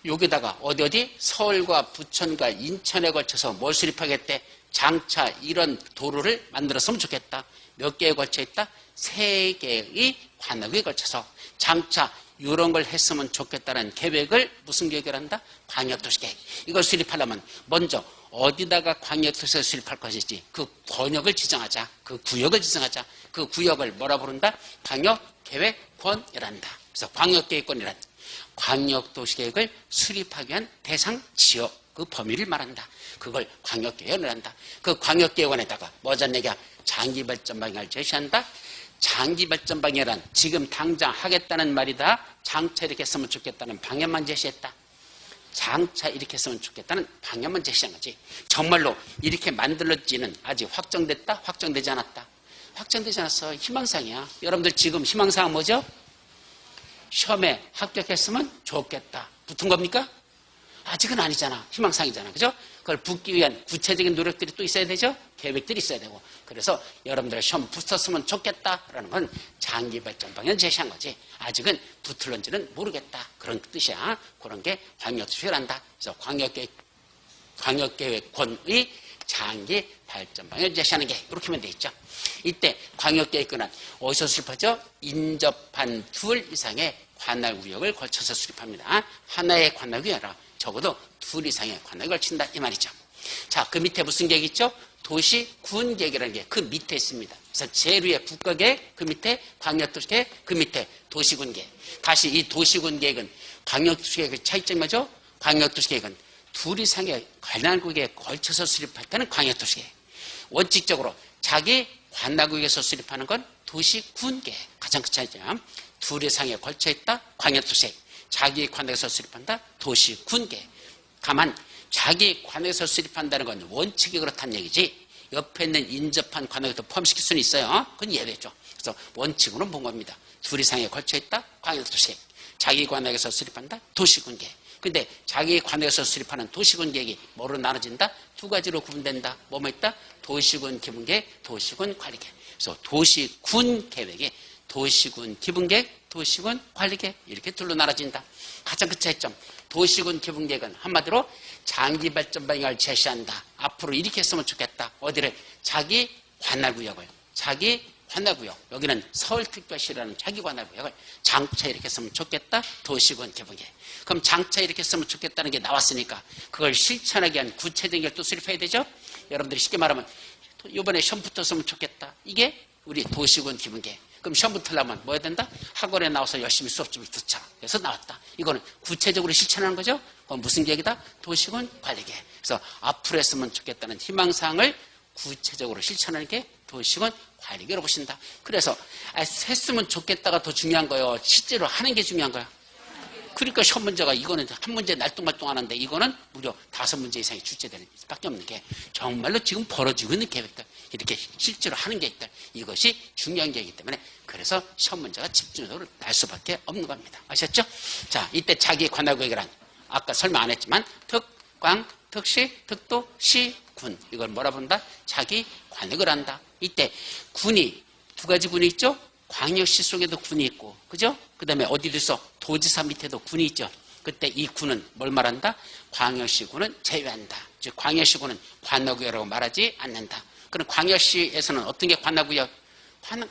여기다가 어디 서울과 부천과 인천에 걸쳐서 뭘 수립하겠대? 장차 이런 도로를 만들었으면 좋겠다. 몇 개에 걸쳐 있다? 3개의 관역에 걸쳐서 장차 이런 걸 했으면 좋겠다는 계획을 무슨 계획을 한다? 광역도시계획. 이걸 수립하려면 먼저 어디다가 광역도시를 수립할 것인지 그 권역을 지정하자. 그 구역을 지정하자. 그 구역을 뭐라 부른다? 광역계획권이란다. 그래서 광역계획권이란 광역도시계획을 수립하기 위한 대상 지역 그 범위를 말한다. 그걸 광역계획을 한다. 그 광역계획원에다가 뭐자는 얘기야? 장기발전 방향을 제시한다. 장기발전 방향이란 지금 당장 하겠다는 말이다. 장차 이렇게 했으면 좋겠다는 방향만 제시했다. 장차 이렇게 했으면 좋겠다는 방향만 제시한 거지. 정말로 이렇게 만들어지는 아직 확정됐다? 확정되지 않았다? 확정되지 않았어. 희망사항이야. 여러분들 지금 희망사항 뭐죠? 시험에 합격했으면 좋겠다. 붙은 겁니까? 아직은 아니잖아. 희망사항이잖아. 그죠? 그걸 붙기 위한 구체적인 노력들이 또 있어야 되죠? 계획들이 있어야 되고. 그래서 여러분들 시험 붙었으면 좋겠다라는 건 장기발전 방향 제시한 거지. 아직은 붙을런지는 모르겠다. 그런 뜻이야. 그런 게 광역도시계획을 그래서 광역계획권의 장기발전 방향을 제시하는 게 이렇게 하면 돼 있죠. 이때 광역계획권은 어디서 수립하죠? 인접한 2 이상의 관할구역을 걸쳐서 수립합니다. 하나의 관할구역이 아니라 적어도 2 이상의 관할을 걸친다 이 말이죠. 자, 그 밑에 무슨 계획 있죠? 도시군계획이라는 게 그 밑에 있습니다. 그래서 제일 위에 국가계획, 그 밑에 광역도시계획, 그 밑에 도시군계획. 다시 이 도시군계획은 광역도시계획의 차이점이 뭐죠? 광역도시계획은 2 이상의 관할구역에 걸쳐서 수립할 때는 광역도시계획. 원칙적으로 자기 관할구역에서 수립하는 건 도시군계획. 가장 큰 차이점. 2 이상에 걸쳐 있다. 광역도시계획. 자기 관역에서 수립한다. 도시군계획. 다만 자기 관역에서 수립한다는 건 원칙이 그렇다는 얘기지 옆에 있는 인접한 관역에도 포함시킬 수는 있어요. 그건 예외죠. 그래서 원칙으로 본 겁니다. 2 이상에 걸쳐 있다. 광역도시계획. 자기 관역에서 수립한다. 도시군계획. 근데 자기 관역에서 수립하는 도시군계획이 뭐로 나눠진다? 2 가지로 구분된다. 뭐뭐 있다? 도시군 기본계획, 도시군 관리계획. 그래서 도시군 계획이 도시군 기본계획, 도시군 관리계획 이렇게 둘로 나눠진다. 가장 큰 차이점. 도시군 기본계획은 한마디로 장기발전 방향을 제시한다. 앞으로 이렇게 했으면 좋겠다. 어디를? 자기 관할구역을. 자기 관할구역. 여기는 서울특별시라는 자기 관할구역을 장차 이렇게 했으면 좋겠다. 도시군 기본계획. 그럼 장차 이렇게 했으면 좋겠다는 게 나왔으니까 그걸 실천하기 위한 구체적인 걸 또 수립해야 되죠. 여러분들이 쉽게 말하면 이번에 시험 붙었으면 좋겠다. 이게 우리 도시군 기본계획. 그럼 시험 붙으려면 뭐 해야 된다? 학원에 나와서 열심히 수업 좀 듣자. 그래서 나왔다. 이거는 구체적으로 실천하는 거죠? 그건 무슨 계획이다? 도시군 관리계획. 그래서 앞으로 했으면 좋겠다는 희망사항을 구체적으로 실천하는 게 도시군 관리계획으로 보신다. 그래서 했으면 좋겠다가 더 중요한 거예요. 실제로 하는 게 중요한 거야. 그러니까 시험 문제가 이거는 한 문제 날똥말똥 하는데 이거는 무려 5문제 이상이 출제되는 수밖에 없는 게 정말로 지금 벌어지고 있는 계획들 이렇게 실제로 하는 계획들 이것이 중요한 계획이기 때문에 그래서 시험 문제가 집중적으로 날 수밖에 없는 겁니다. 아셨죠? 자, 이때 자기 관할구역이란 아까 설명 안 했지만 특광, 특시, 특도, 시, 군 이걸 뭐라 부른다? 자기 관역을 한다. 이때 군이 두 가지 군이 있죠. 광역시 속에도 군이 있고, 그죠? 그 다음에 어디도 있어? 도지사 밑에도 군이 있죠. 그때 이 군은 뭘 말한다? 광역시군은 제외한다. 즉 광역시군은 관할구역이라고 말하지 않는다. 그럼 광역시에서는 어떤 게 관할구역?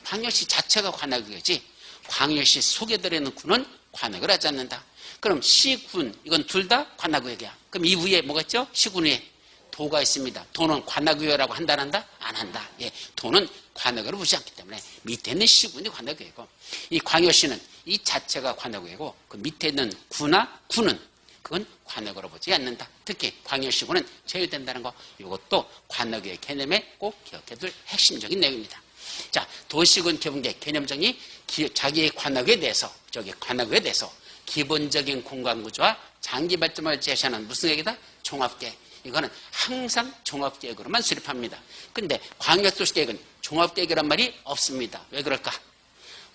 광역시 자체가 관할구역이지 광역시 속에 들어있는 군은 관할을 하지 않는다. 그럼 시군 이건 둘 다 관할구역이야. 그럼 이 위에 뭐가 있죠? 시군 위에 도가 있습니다. 도는 관할구역이라고 한다 안 한다? 안 한다. 예, 도는 관할구역을 보지 않기 때문에 밑에 있는 시군이 관할구역이고 이 광역시는 이 자체가 관할구역이고 그 밑에 있는 구나 군은 그건 관할구역으로 보지 않는다. 특히 광역시군은 제외된다는 거 이것도 관할구역 개념에 꼭 기억해둘 핵심적인 내용입니다. 자, 도시군 개분계 개념정이 자기의 관할구역에 대해서 관할구역에 대해서 기본적인 공간구조와 장기 발전을 제시하는 무슨 계획이다? 종합계획. 이거는 항상 종합계획으로만 수립합니다. 근데 광역도시계획은 종합계획이란 말이 없습니다. 왜 그럴까?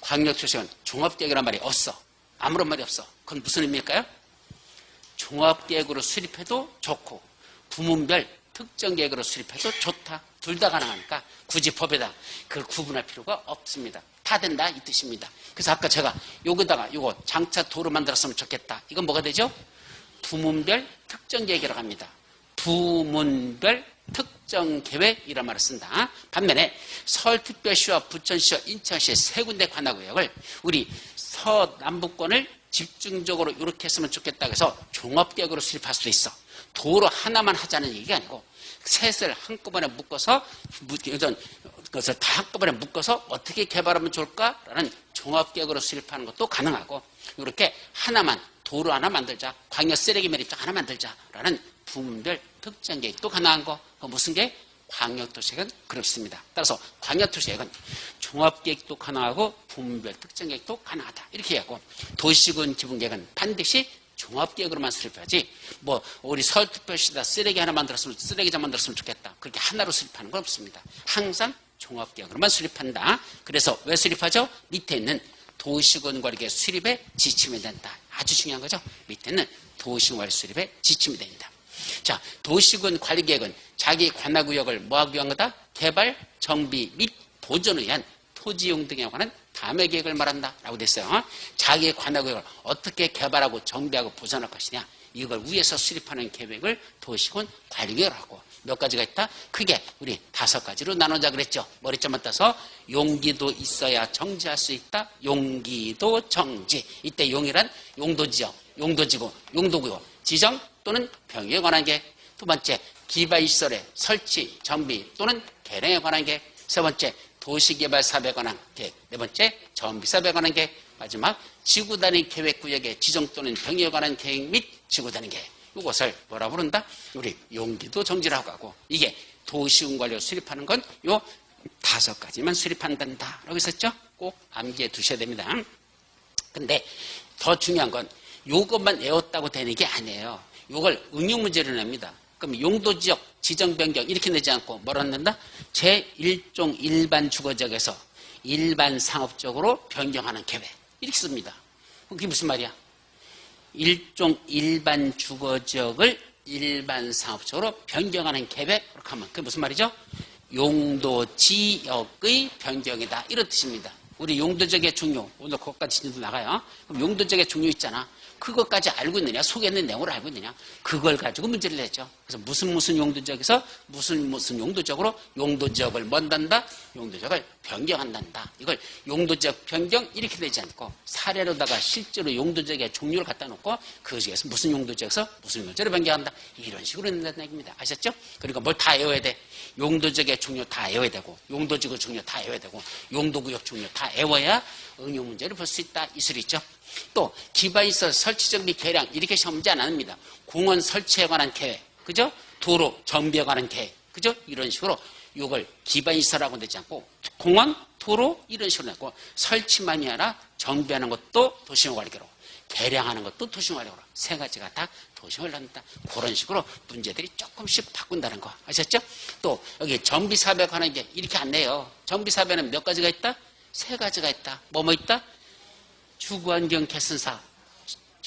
광역도시계획은 종합계획이란 말이 없어. 아무런 말이 없어. 그건 무슨 의미일까요? 종합계획으로 수립해도 좋고 부문별 특정계획으로 수립해도 좋다. 둘 다 가능하니까 굳이 법에다 그걸 구분할 필요가 없습니다. 다 된다 이 뜻입니다. 그래서 아까 제가 요거다가 요거 장차 도로 만들었으면 좋겠다. 이건 뭐가 되죠? 부문별 특정계획이라고 합니다. 부문별 특정계획이란 말을 쓴다. 반면에 서울특별시와 부천시와 인천시의 세 군데 관할구역을 우리 서남북권을 집중적으로 이렇게 했으면 좋겠다 해서 종합계획으로 수립할 수도 있어. 도로 하나만 하자는 얘기가 아니고 셋을 한꺼번에 묶어서 그것을 다 한꺼번에 묶어서 어떻게 개발하면 좋을까라는 종합계획으로 수립하는 것도 가능하고 이렇게 하나만 도로 하나 만들자, 광역 쓰레기 매립장 하나 만들자라는 부문별 특정 계획도 가능한 거. 무슨 계획? 광역도시계획은 그렇습니다. 따라서 광역도시계획은 종합계획도 가능하고 부문별 특정 계획도 가능하다. 이렇게 하고 도시군 기본계획은 반드시 종합계획으로만 수립해야지 뭐 우리 서울특별시다 쓰레기 하나 만들었으면 쓰레기장 만들었으면 좋겠다. 그렇게 하나로 수립하는 건 없습니다. 항상 종합계획으로만 수립한다. 그래서 왜 수립하죠? 밑에 있는 도시군 관리계획 수립에 지침이 된다. 아주 중요한 거죠. 밑에 있는 도시군 관리 수립에 지침이 됩니다. 자, 도시군 관리계획은 자기 관할구역을 뭐하기 위한 거다? 개발, 정비 및 보존을 위한 토지용 등에 관한 다음의 계획을 말한다라고 됐어요. 자기의 관할구역을 어떻게 개발하고 정비하고 보존할 것이냐 이걸 위에서 수립하는 계획을 도시군 관리계획이라고 하고 몇 가지가 있다? 크게 우리 5가지로 나누자 그랬죠. 머리점만 따서 용기도 있어야 정지할 수 있다. 용기도 정지. 이때 용이란 용도지역, 용도지구, 용도구역 지정 또는 병역에 관한 계획. 두 번째 기반시설의 설치, 정비 또는 개량에 관한 계획. 세 번째 도시개발 사업에 관한 계획. 네 번째 정비사업에 관한 계획. 마지막 지구단위 계획구역의 지정 또는 병역에 관한 계획 및 지구단위 계획. 이것을 뭐라 부른다? 우리 용기도 정지라고 하고 이게 도시군 관리로 수립하는 건 요 5가지만 수립한단다 라고 했었죠? 꼭 암기해 두셔야 됩니다. 근데 더 중요한 건 요것만 외웠다고 되는 게 아니에요. 요걸 응용 문제를 냅니다. 그럼 용도지역 지정 변경 이렇게 내지 않고 뭐라 낸다? 제1종 일반 주거지역에서 일반 상업적으로 변경하는 계획 이렇게 씁니다. 그게 무슨 말이야? 일종 일반 주거지역을 일반 상업적으로 변경하는 계획 그렇게 하면 그게 무슨 말이죠? 용도지역의 변경이다 이런 뜻입니다. 우리 용도지역의 종류 오늘 그것까지 진도 나가요. 그럼 용도지역의 종류 있잖아. 그것까지 알고 있느냐 속에 있는 내용을 알고 있느냐 그걸 가지고 문제를 냈죠. 그래서 무슨 용도지역에서 무슨 용도지역으로 용도지역을 뭔단다? 용도지역을 변경한단다. 이걸 용도지역 변경 이렇게 되지 않고 사례로다가 실제로 용도지역의 종류를 갖다 놓고 그 중에서 무슨 용도지역에서 무슨 용도지역을 변경한다 이런 식으로 낸다는 얘기입니다. 아셨죠? 그러니까 뭘 다 외워야 돼. 용도지역의 종류 다 외워야 되고 용도지구 종류 다 외워야 되고 용도구역 종류 다 외워야 응용 문제를 볼 수 있다 이 소리 있죠. 또 기반시설 설치정비 계량 이렇게 시험 문제 안 합니다. 공원 설치에 관한 계획, 그죠? 도로 정비에 관한 계획, 그죠? 이런 식으로 이걸 기반시설하고 되지 않고 공원, 도로 이런 식으로 냈고 설치만이 아니라 정비하는 것도 도시관리계로 계량하는 것도 도시관리계로 세 가지가 다 도시관리한다. 그런 식으로 문제들이 조금씩 바꾼다는 거 아셨죠? 또 여기 정비사업에 관한 게 이렇게 안 내요. 정비사업에는 몇 가지가 있다? 3가지가 있다. 뭐 있다? 주거환경 개선사업,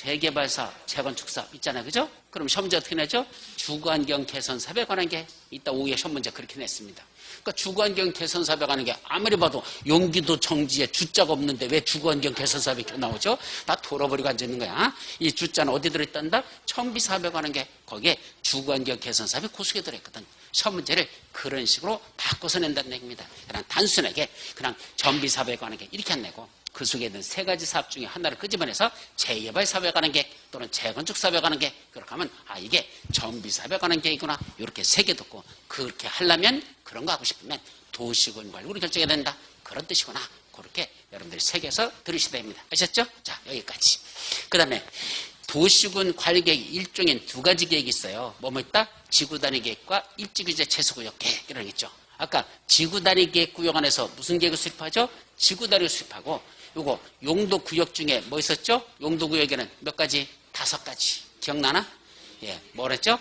재개발사, 재건축사업 있잖아요. 그죠? 그럼 시험 문제 어떻게 내죠? 주거환경 개선 사업에 관한 게 이따 오후에 시험 문제 그렇게 냈습니다. 그러니까 주거환경 개선 사업에 관한 게 아무리 봐도 용기도 정지에 주자가 없는데 왜 주거환경 개선 사업이 이렇게 나오죠? 다 돌아버리고 앉아있는 거야. 이 주자는 어디 들어있단다? 청비 사업에 관한 게 거기에 주거환경 개선 사업이 고수에 들어있거든. 시험 문제를 그런 식으로 바꿔서 낸다는 얘기입니다. 그냥 단순하게 그냥 전비 사업에 관한 게 이렇게 안 내고 그 속에 있는 세 가지 사업 중에 하나를 끄집어내서 재개발 사업에 관한 게 또는 재건축 사업에 관한 게 그렇게 하면 이게 전비 사업에 관한 계획이구나 이렇게 세 개 듣고 그렇게 하려면 그런 거 하고 싶으면 도시군 관리로 결정해야 된다 그런 뜻이구나 그렇게 여러분들이 새겨서 들으셔야 됩니다. 아셨죠? 자 여기까지. 그 다음에 도시군 관리계획 일종인 두 가지 계획이 있어요. 뭐 있다? 지구단위 계획과 입지규제 최소구역 계획 이런 게 있죠. 아까 지구단위 계획 구역 안에서 무슨 계획을 수립하죠? 지구단위를 수립하고 요거 용도구역 중에 뭐 있었죠? 용도구역에는 몇 가지? 5가지. 기억나나? 예, 뭐랬죠?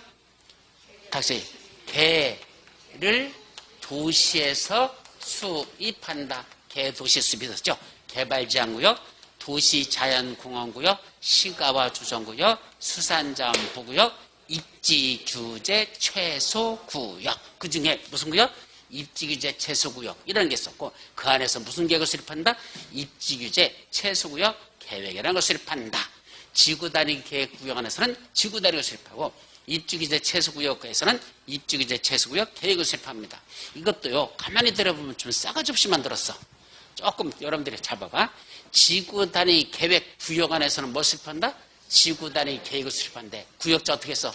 다시 개를 도시에서 수입한다. 개 도시 수입이 있었죠? 개발제한구역, 도시자연공원구역, 시가와 주정구역, 수산자원보구역, 입지규제 최소구역. 그 중에 무슨 구역? 입지규제 최소구역 이런 게 있었고 그 안에서 무슨 계획을 수립한다? 입지규제 최소구역 계획이라는 걸 수립한다. 지구단위 계획구역 안에서는 지구단위를 수립하고 입지규제 최소구역에서는 입지규제 최소구역 계획을 수립합니다. 이것도요 가만히 들어보면 좀 싸가지 없이 만들었어. 조금 여러분들이 잘 봐봐. 지구단위 계획구역 안에서는 뭐 수립한다? 지구단위 계획을 수립한데 구역자 어떻게 했어?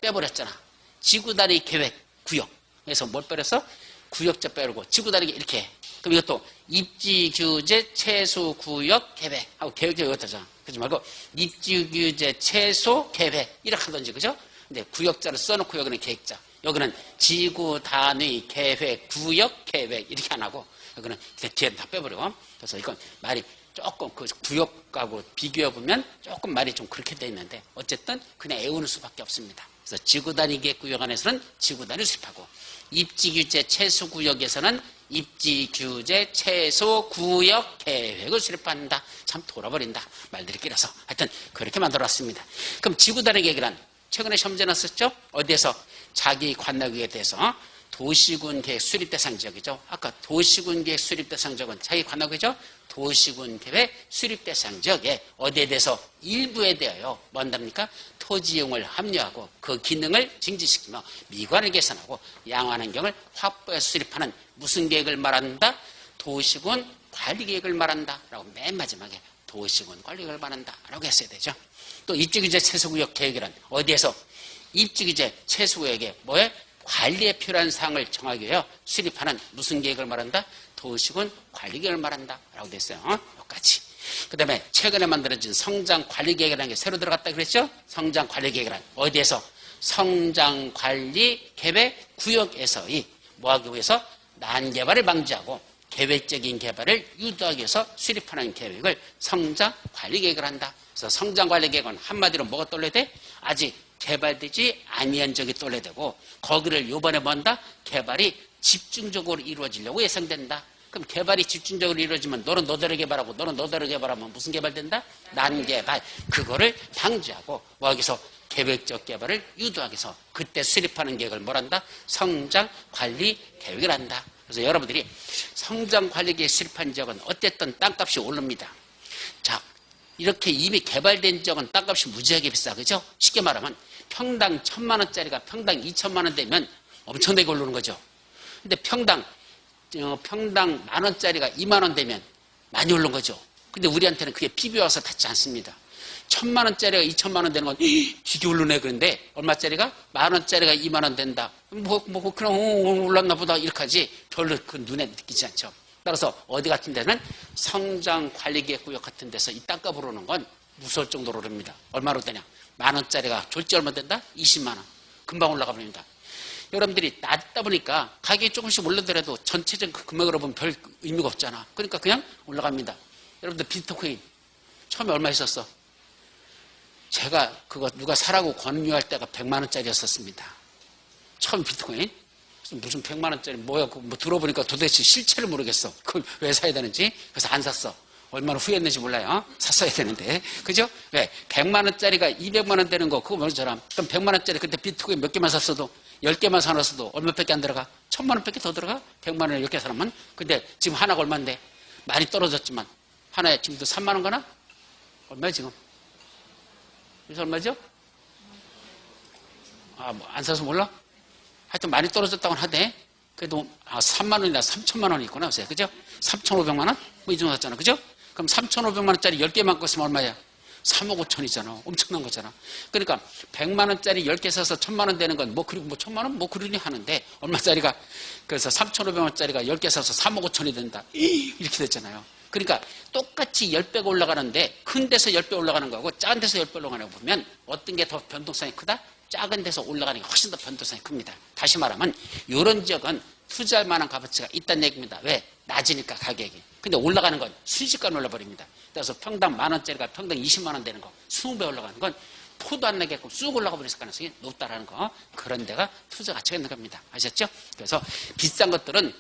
빼버렸잖아. 지구단위 계획구역에서 뭘 빼렸어? 구역자 빼르고 지구단위 이렇게. 그럼 이것도 입지규제 최소구역 계획하고 계획자 이것도 하잖아. 그러지 말고 입지규제 최소계획 이렇게 하던지 그죠? 근데 구역자를 써놓고 여기는 계획자. 여기는 지구단위 계획 구역 계획 이렇게 안 하고 여기는 뒤에 다 빼버리고. 그래서 이건 말이 조금 그 구역하고 비교해보면 조금 말이 좀 그렇게 돼 있는데 어쨌든 그냥 애우는 수밖에 없습니다. 그래서 지구단위 계획구역 안에서는 지구단위를 수립하고 입지규제 최소구역에서는 입지규제 최소구역 계획을 수립한다. 참 돌아버린다. 말들이 길어서. 하여튼 그렇게 만들어놨습니다. 그럼 지구단위 계획이란 최근에 시험 문제 났었죠? 어디에서? 자기 관할구역에 대해서 도시군 계획 수립 대상 지역이죠. 아까 도시군 계획 수립 대상 지역은 자기 관할구역이죠. 도시군 계획 수립 대상 지역에 어디에 대해서 일부에 대하여 뭐 한답니까? 토지 이용을 합류하고 그 기능을 증진시키며 미관을 개선하고 양환환경을 확보해서 수립하는 무슨 계획을 말한다? 도시군 관리 계획을 말한다 라고 맨 마지막에 도시군 관리 계획을 말한다 라고 했어야 되죠. 또 입지규제 최소구역 계획이란 어디에서? 입지규제 최소구역에 뭐에? 관리에 필요한 사항을 정하기 위해 수립하는 무슨 계획을 말한다? 도시군 관리 계획을 말한다 라고 됐어요. 여기까지. 그 다음에 최근에 만들어진 성장관리계획이라는 게 새로 들어갔다 그랬죠? 성장관리계획이란 어디에서? 성장관리계획 구역에서의 뭐하기 위해서? 난개발을 방지하고 계획적인 개발을 유도하기 위해서 수립하는 계획을 성장관리계획을 한다. 그래서 성장관리계획은 한마디로 뭐가 떠올려야 돼? 아직 개발되지 아니한 적이 떠올려야 되고 거기를 요번에 뭔다? 개발이 집중적으로 이루어지려고 예상된다. 그럼 개발이 집중적으로 이루어지면 너는 너대로 개발하고 너는 너대로 개발하면 무슨 개발된다? 난개발. 그거를 방지하고 뭐하기서 계획적 개발을 유도하기 위해서 그때 수립하는 계획을 뭐란다? 성장관리 계획을 한다. 그래서 여러분들이 성장관리 계획 수립한 지역은 어쨌든 땅값이 오릅니다. 자, 이렇게 이미 개발된 지역은 땅값이 무지하게 비싸. 그죠? 쉽게 말하면 평당 1,000만 원짜리가 평당 2,000만 원 되면 엄청나게 오르는 거죠. 근데 평당 10,000원짜리가 2만 원 되면 많이 오른 거죠. 근데 우리한테는 그게 비벼와서 닿지 않습니다. 1,000만 원짜리가 2,000만 원 되는 건 되게 오르네. 그런데 얼마짜리가? 10,000원짜리가 2만 원 된다. 그냥 올랐나 보다 이렇게 하지 별로 그 눈에 느끼지 않죠. 따라서 어디 같은 데는 성장관리계획구역 같은 데서 이 땅값 오르는 건 무서울 정도로 오릅니다. 얼마로 되냐? 10,000원짜리가 졸지 얼마 된다? 20만 원. 금방 올라가 버립니다. 여러분들이 낮다 보니까 가격이 조금씩 올라더라도 전체적 금액으로 보면 별 의미가 없잖아. 그러니까 그냥 올라갑니다. 여러분들 비트코인 처음에 얼마 있었어? 제가 그거 누가 사라고 권유할 때가 100만 원짜리였었습니다. 처음 비트코인. 무슨 100만 원짜리 뭐야? 뭐 들어보니까 도대체 실체를 모르겠어. 그걸 왜 사야 되는지. 그래서 안 샀어. 얼마나 후회했는지 몰라요. 샀어야 되는데. 그죠? 왜? 100만 원짜리가 200만 원 되는 거, 그거 모르잖아. 그럼 100만 원짜리 그때 비트코인 몇 개만 샀어도, 10개만 사놨어도 얼마밖에 안 들어가? 1000만 원밖에 더 들어가? 100만 원에 10개 사놓으면? 근데 지금 하나가 얼마인데? 많이 떨어졌지만, 하나에 지금도 3만 원 가나? 얼마야, 지금? 그래서 얼마죠? 뭐, 안 사서 몰라? 하여튼 많이 떨어졌다고는 하대. 그래도, 3만 원이나 3천만 원이 있구나, 요새. 그죠? 3,500만 원? 뭐, 이 정도 샀잖아. 그죠? 그럼 3,500만 원짜리 10개만 껐으면 얼마야? 3억 5천이잖아. 엄청난 거잖아. 그러니까 100만 원짜리 10개 사서 1000만 원 되는 건 뭐 그리고 뭐 1000만 원 뭐 그러니 하는데 얼마짜리가 그래서 3,500원짜리가 10개 사서 3억 5천이 된다. 이렇게 됐잖아요. 그러니까 똑같이 10배가 올라가는데 큰 데서 10배 올라가는 거하고 작은 데서 10배 올라가는 거 보면 어떤 게 더 변동성이 크다? 작은 데서 올라가는 게 훨씬 더 변동성이 큽니다. 다시 말하면 이런 지역은 투자할 만한 값어치가 있다는 얘기입니다. 왜? 낮으니까 가격이. 근데 올라가는 건 순식간에 올라버립니다. 그래서 평당 10,000원짜리가 평당 20만 원 되는 거 20배 올라가는 건 포도 안 나게끔 쑥 올라가 버릴 가능성이 높다라는 거. 그런 데가 투자 가치가 있는 겁니다. 아셨죠? 그래서 비싼 것들은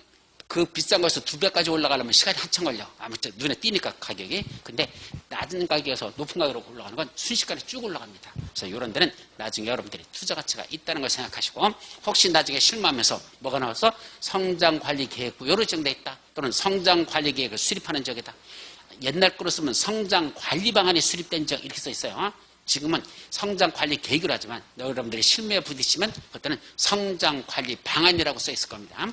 그 비싼 거에서 2배까지 올라가려면 시간이 한참 걸려. 아무튼 눈에 띄니까 가격이. 근데 낮은 가격에서 높은 가격으로 올라가는 건 순식간에 쭉 올라갑니다. 그래서 이런 데는 나중에 여러분들이 투자 가치가 있다는 걸 생각하시고 혹시 나중에 실무하면서 뭐가 나와서 성장관리계획부 요런 정돼 있다. 또는 성장관리계획을 수립하는 적이다. 옛날 거로 쓰면 성장관리방안이 수립된 적 이렇게 써 있어요. 지금은 성장관리계획을 하지만 여러분들이 실무에 부딪히면 그때는 성장관리방안이라고 써 있을 겁니다.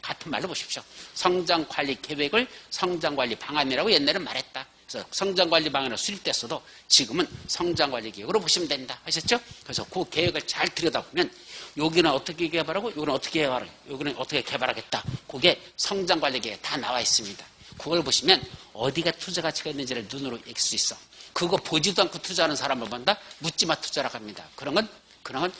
같은 말로 보십시오. 성장관리계획을 성장관리방안이라고 옛날에 말했다. 그래서 성장관리방안으로 수립됐어도 지금은 성장관리계획으로 보시면 된다. 아셨죠? 그래서 그 계획을 잘 들여다보면 여기는 어떻게 개발하고 여기는 어떻게 개발하고 여기는 어떻게 개발하겠다. 그게 성장관리계획에 다 나와 있습니다. 그걸 보시면 어디가 투자 가치가 있는지를 눈으로 읽을 수 있어. 그거 보지도 않고 투자하는 사람을 본다? 묻지마 투자라고 합니다. 그런 건 그냥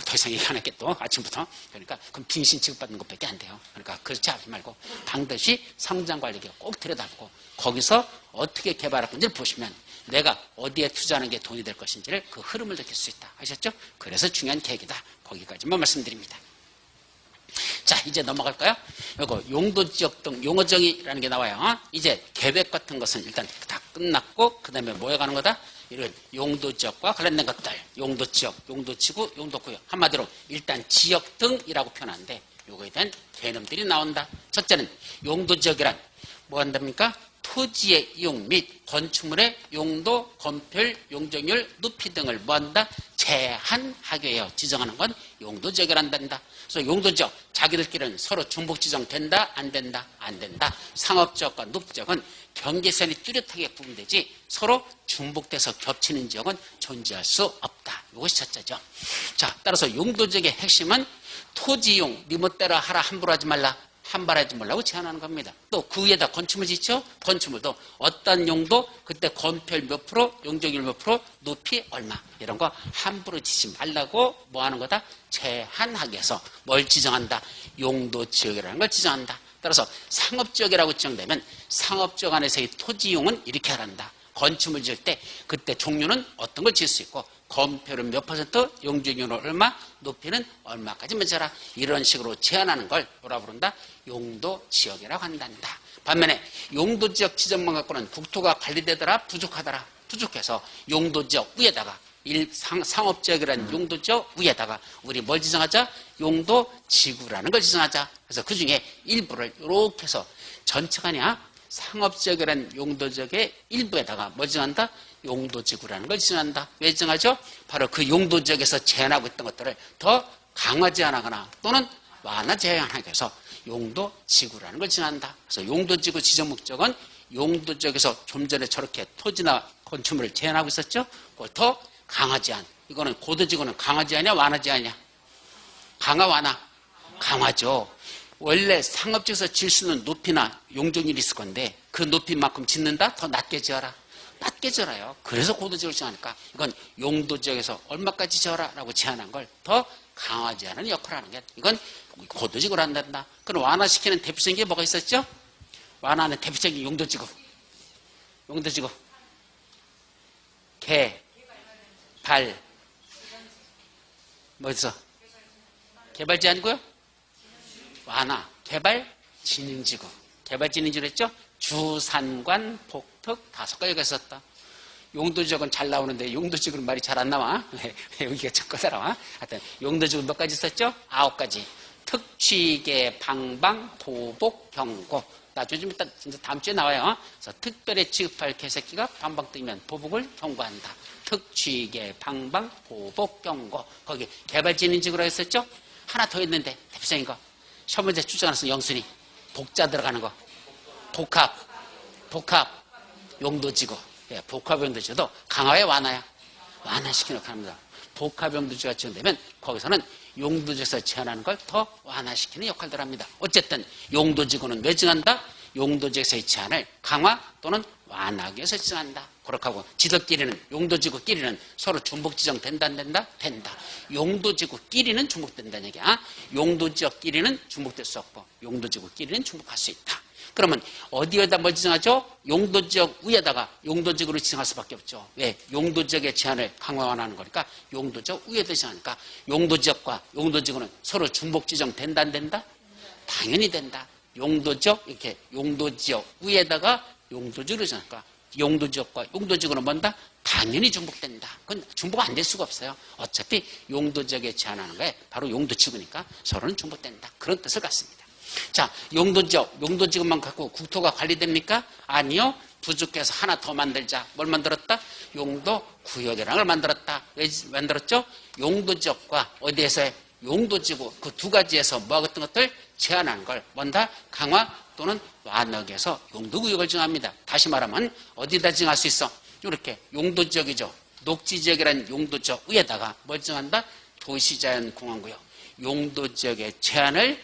더 이상 얘기 안 했겠죠. 아침부터. 그러니까 그럼 빙신 취급받는 것밖에 안 돼요. 그러니까 그렇지 않지 말고 반드시 성장관리계획 꼭 들여다보고 거기서 어떻게 개발할 건지를 보시면 내가 어디에 투자하는 게 돈이 될 것인지를 그 흐름을 느낄 수 있다. 아셨죠? 그래서 중요한 계획이다. 거기까지만 말씀드립니다. 자, 이제 넘어갈까요? 요거 용도지역 등 용어정의라는 게 나와요. 이제 계획 같은 것은 일단 다 끝났고 그 다음에 뭐에 가는 거다? 이런 용도지역과 관련된 것들, 용도지역, 용도지구, 용도구역. 한마디로 일단 지역 등이라고 표현하는데 요거에 대한 개념들이 나온다. 첫째는 용도지역이란 뭐 한답니까? 토지의 이용 및 건축물의 용도, 건폐율, 용적률, 높이 등을 뭐한다? 제한하기 위해 지정하는 건 용도지역이란다. 그래서 용도지역, 자기들끼리는 서로 중복 지정된다? 안 된다? 안 된다. 상업지역과 녹지역은 경계선이 뚜렷하게 구분되지 서로 중복돼서 겹치는 지역은 존재할 수 없다. 이것이 첫째죠. 자, 따라서 용도지역의 핵심은 토지이용, 네 멋대로 하라 함부로 하지 말라. 한발하지 말라고 제안하는 겁니다. 또 그 위에다 건축물 짓죠? 건축물도 어떤 용도, 그때 건폐율 몇 프로, 용적률 몇 프로, 높이 얼마 이런 거 함부로 짓지 말라고 뭐 하는 거다? 제한하기 위해서 뭘 지정한다? 용도지역이라는 걸 지정한다. 따라서 상업지역이라고 지정되면 상업지역 안에서의 토지이용은 이렇게 하란다. 건축물 지을 때 그때 종류는 어떤 걸 지을 수 있고 건폐율은 몇 퍼센트, 용적률은 얼마, 높이는 얼마까지 맞춰라. 이런 식으로 제한하는 걸 뭐라 부른다? 용도지역이라고 한단다. 반면에 용도지역 지정만 갖고는 국토가 관리되더라, 부족하더라. 부족해서 용도지역 위에다가 상업지역이라는 용도지역 위에다가 우리 뭘 지정하자? 용도지구라는 걸 지정하자. 그래서 그 중에 일부를 이렇게 해서 전체가 아니야. 상업지역이라는 용도지역의 일부에다가 뭘 지정한다? 용도지구라는 걸 지정한다. 왜 지정하죠? 바로 그 용도지역에서 제한하고 있던 것들을 더 강화 제한하거나 또는 완화 제한하기 위해서 용도지구라는 걸 지정한다. 그래서 용도지구 지정 목적은 용도지역에서 좀 전에 저렇게 토지나 건축물을 제한하고 있었죠? 그걸 더 강화 제한. 이거는 고도지구는 강화 제한이야? 완화 제한이야? 강화, 완화? 강화죠. 원래 상업지에서 지을 수 있는 높이나 용적률이 있을 건데 그 높이만큼 짓는다? 더 낮게 지어라. 낮게 지어라요. 그래서 고도지역을 지어하니까 이건 용도지역에서 얼마까지 지어라 라고 제한한 걸 더 강화 제한하는 역할을 하는 게 이건 고도지역으로 한단다. 그럼 완화시키는 대표적인 게 뭐가 있었죠? 완화하는 대표적인 용도지구. 용도지구. 개발. 뭐 있어? 개발제한이고요? 완화, 개발, 진흥지구. 개발, 진흥지구 했죠? 주산관, 복특 5가지가 있었다. 용도지역은 잘 나오는데 용도지역은 말이 잘 안 나와. 왜 여기가 적고 나와? 하여튼 용도지역은 몇 가지 있었죠? 9가지. 특취계, 방방, 보복, 경고. 나중에 좀 이따 진짜 다음 주에 나와요. 그래서 특별히 취급할 개새끼가 방방 뜨면 보복을 경고한다. 특취계, 방방, 보복, 경고. 거기 개발진인지구로 했었죠? 하나 더 있는데 대표적인 거. 시험 문제 추정하는 영순이. 복자 들어가는 거. 복합, 용도지구. 예, 복합 용도지구도 강화에 완화야. 완화시키는 역할을 합니다. 복합 용도지구가 지정되면 거기서는 용도지구에서 제한하는 걸 더 완화시키는 역할들을 합니다. 어쨌든 용도지구는 왜 정한다? 용도지구에서의 제한을 강화 또는 완화하기 위해서 지정한다. 그렇게 하고 지들끼리는 용도지구끼리는 서로 중복지정 된다 안 된다? 된다. 용도지구끼리는 중복된다는 얘기야. 용도지역끼리는 중복될 수 없고 용도지구끼리는 중복할 수 있다. 그러면 어디에다 뭘 지정하죠? 용도지역 위에다가 용도지구를 지정할 수밖에 없죠. 왜? 용도지역의 제한을 강화 완화하는 거니까 용도지역 위에다 지정하니까 용도지역과 용도지구는 서로 중복 지정 된다 안 된다? 당연히 된다. 용도지역 이렇게 용도지역 위에다가 용도지구를 지정하니까 용도지역과 용도지구는 뭔다? 당연히 중복된다. 그건 중복 안 될 수가 없어요. 어차피 용도지역에 제한하는 거에 바로 용도지구니까 서로는 중복된다. 그런 뜻을 갖습니다. 자, 용도지역, 용도지구만 갖고 국토가 관리됩니까? 아니요. 부족해서 하나 더 만들자. 뭘 만들었다? 용도구역이라는 걸 만들었다. 왜 만들었죠? 용도지역과 어디에서의 용도지구 그 두 가지에서 뭐 같은 것들 제한하는 걸 뭔다? 강화 또는 완화해서 용도구역을 정합니다. 다시 말하면 어디다 정할 수 있어? 이렇게 용도지역이죠. 녹지지역이라는 용도지역 위에다가 뭘 정한다? 도시자연공원구역. 용도지역의 제한을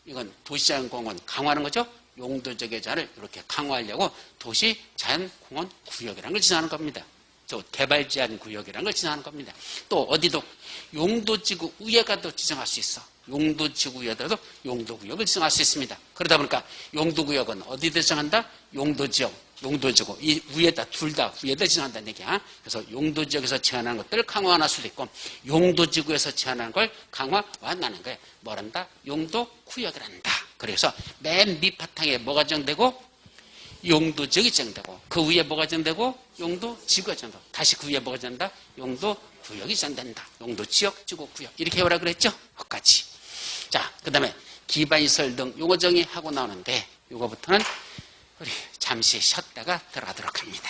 이건 도시자연공원 강화하는 거죠. 용도지역의 제한을 이렇게 강화하려고 도시자연공원 구역이라는 걸 지정하는 겁니다. 또 개발제한구역이라는 걸 지정하는 겁니다. 또 어디도 용도지구 위에가도 지정할 수 있어. 용도지구 위에도 용도구역을 지정할 수 있습니다. 그러다 보니까 용도구역은 어디다 정한다? 용도지역, 용도지구 이 위에다 둘 다 위에다 지정한다는 얘기야. 그래서 용도지역에서 제한하는 것들을 강화할 수도 있고 용도지구에서 제한하는 걸 강화 완화하는 거에 뭐란다? 용도구역이란다. 그래서 맨 밑바탕에 뭐가 정되고 용도지역이 정되고 그 위에 뭐가 정되고 용도지구가 정되고 다시 그 위에 뭐가 정된다? 용도구역이 정된다. 용도지역, 지구구역 이렇게 해오라 그랬죠? 거기까지. 자, 그 다음에 기반시설 등 용어 정의하고 나오는데 이거부터는 우리 잠시 쉬었다가 들어가도록 합니다.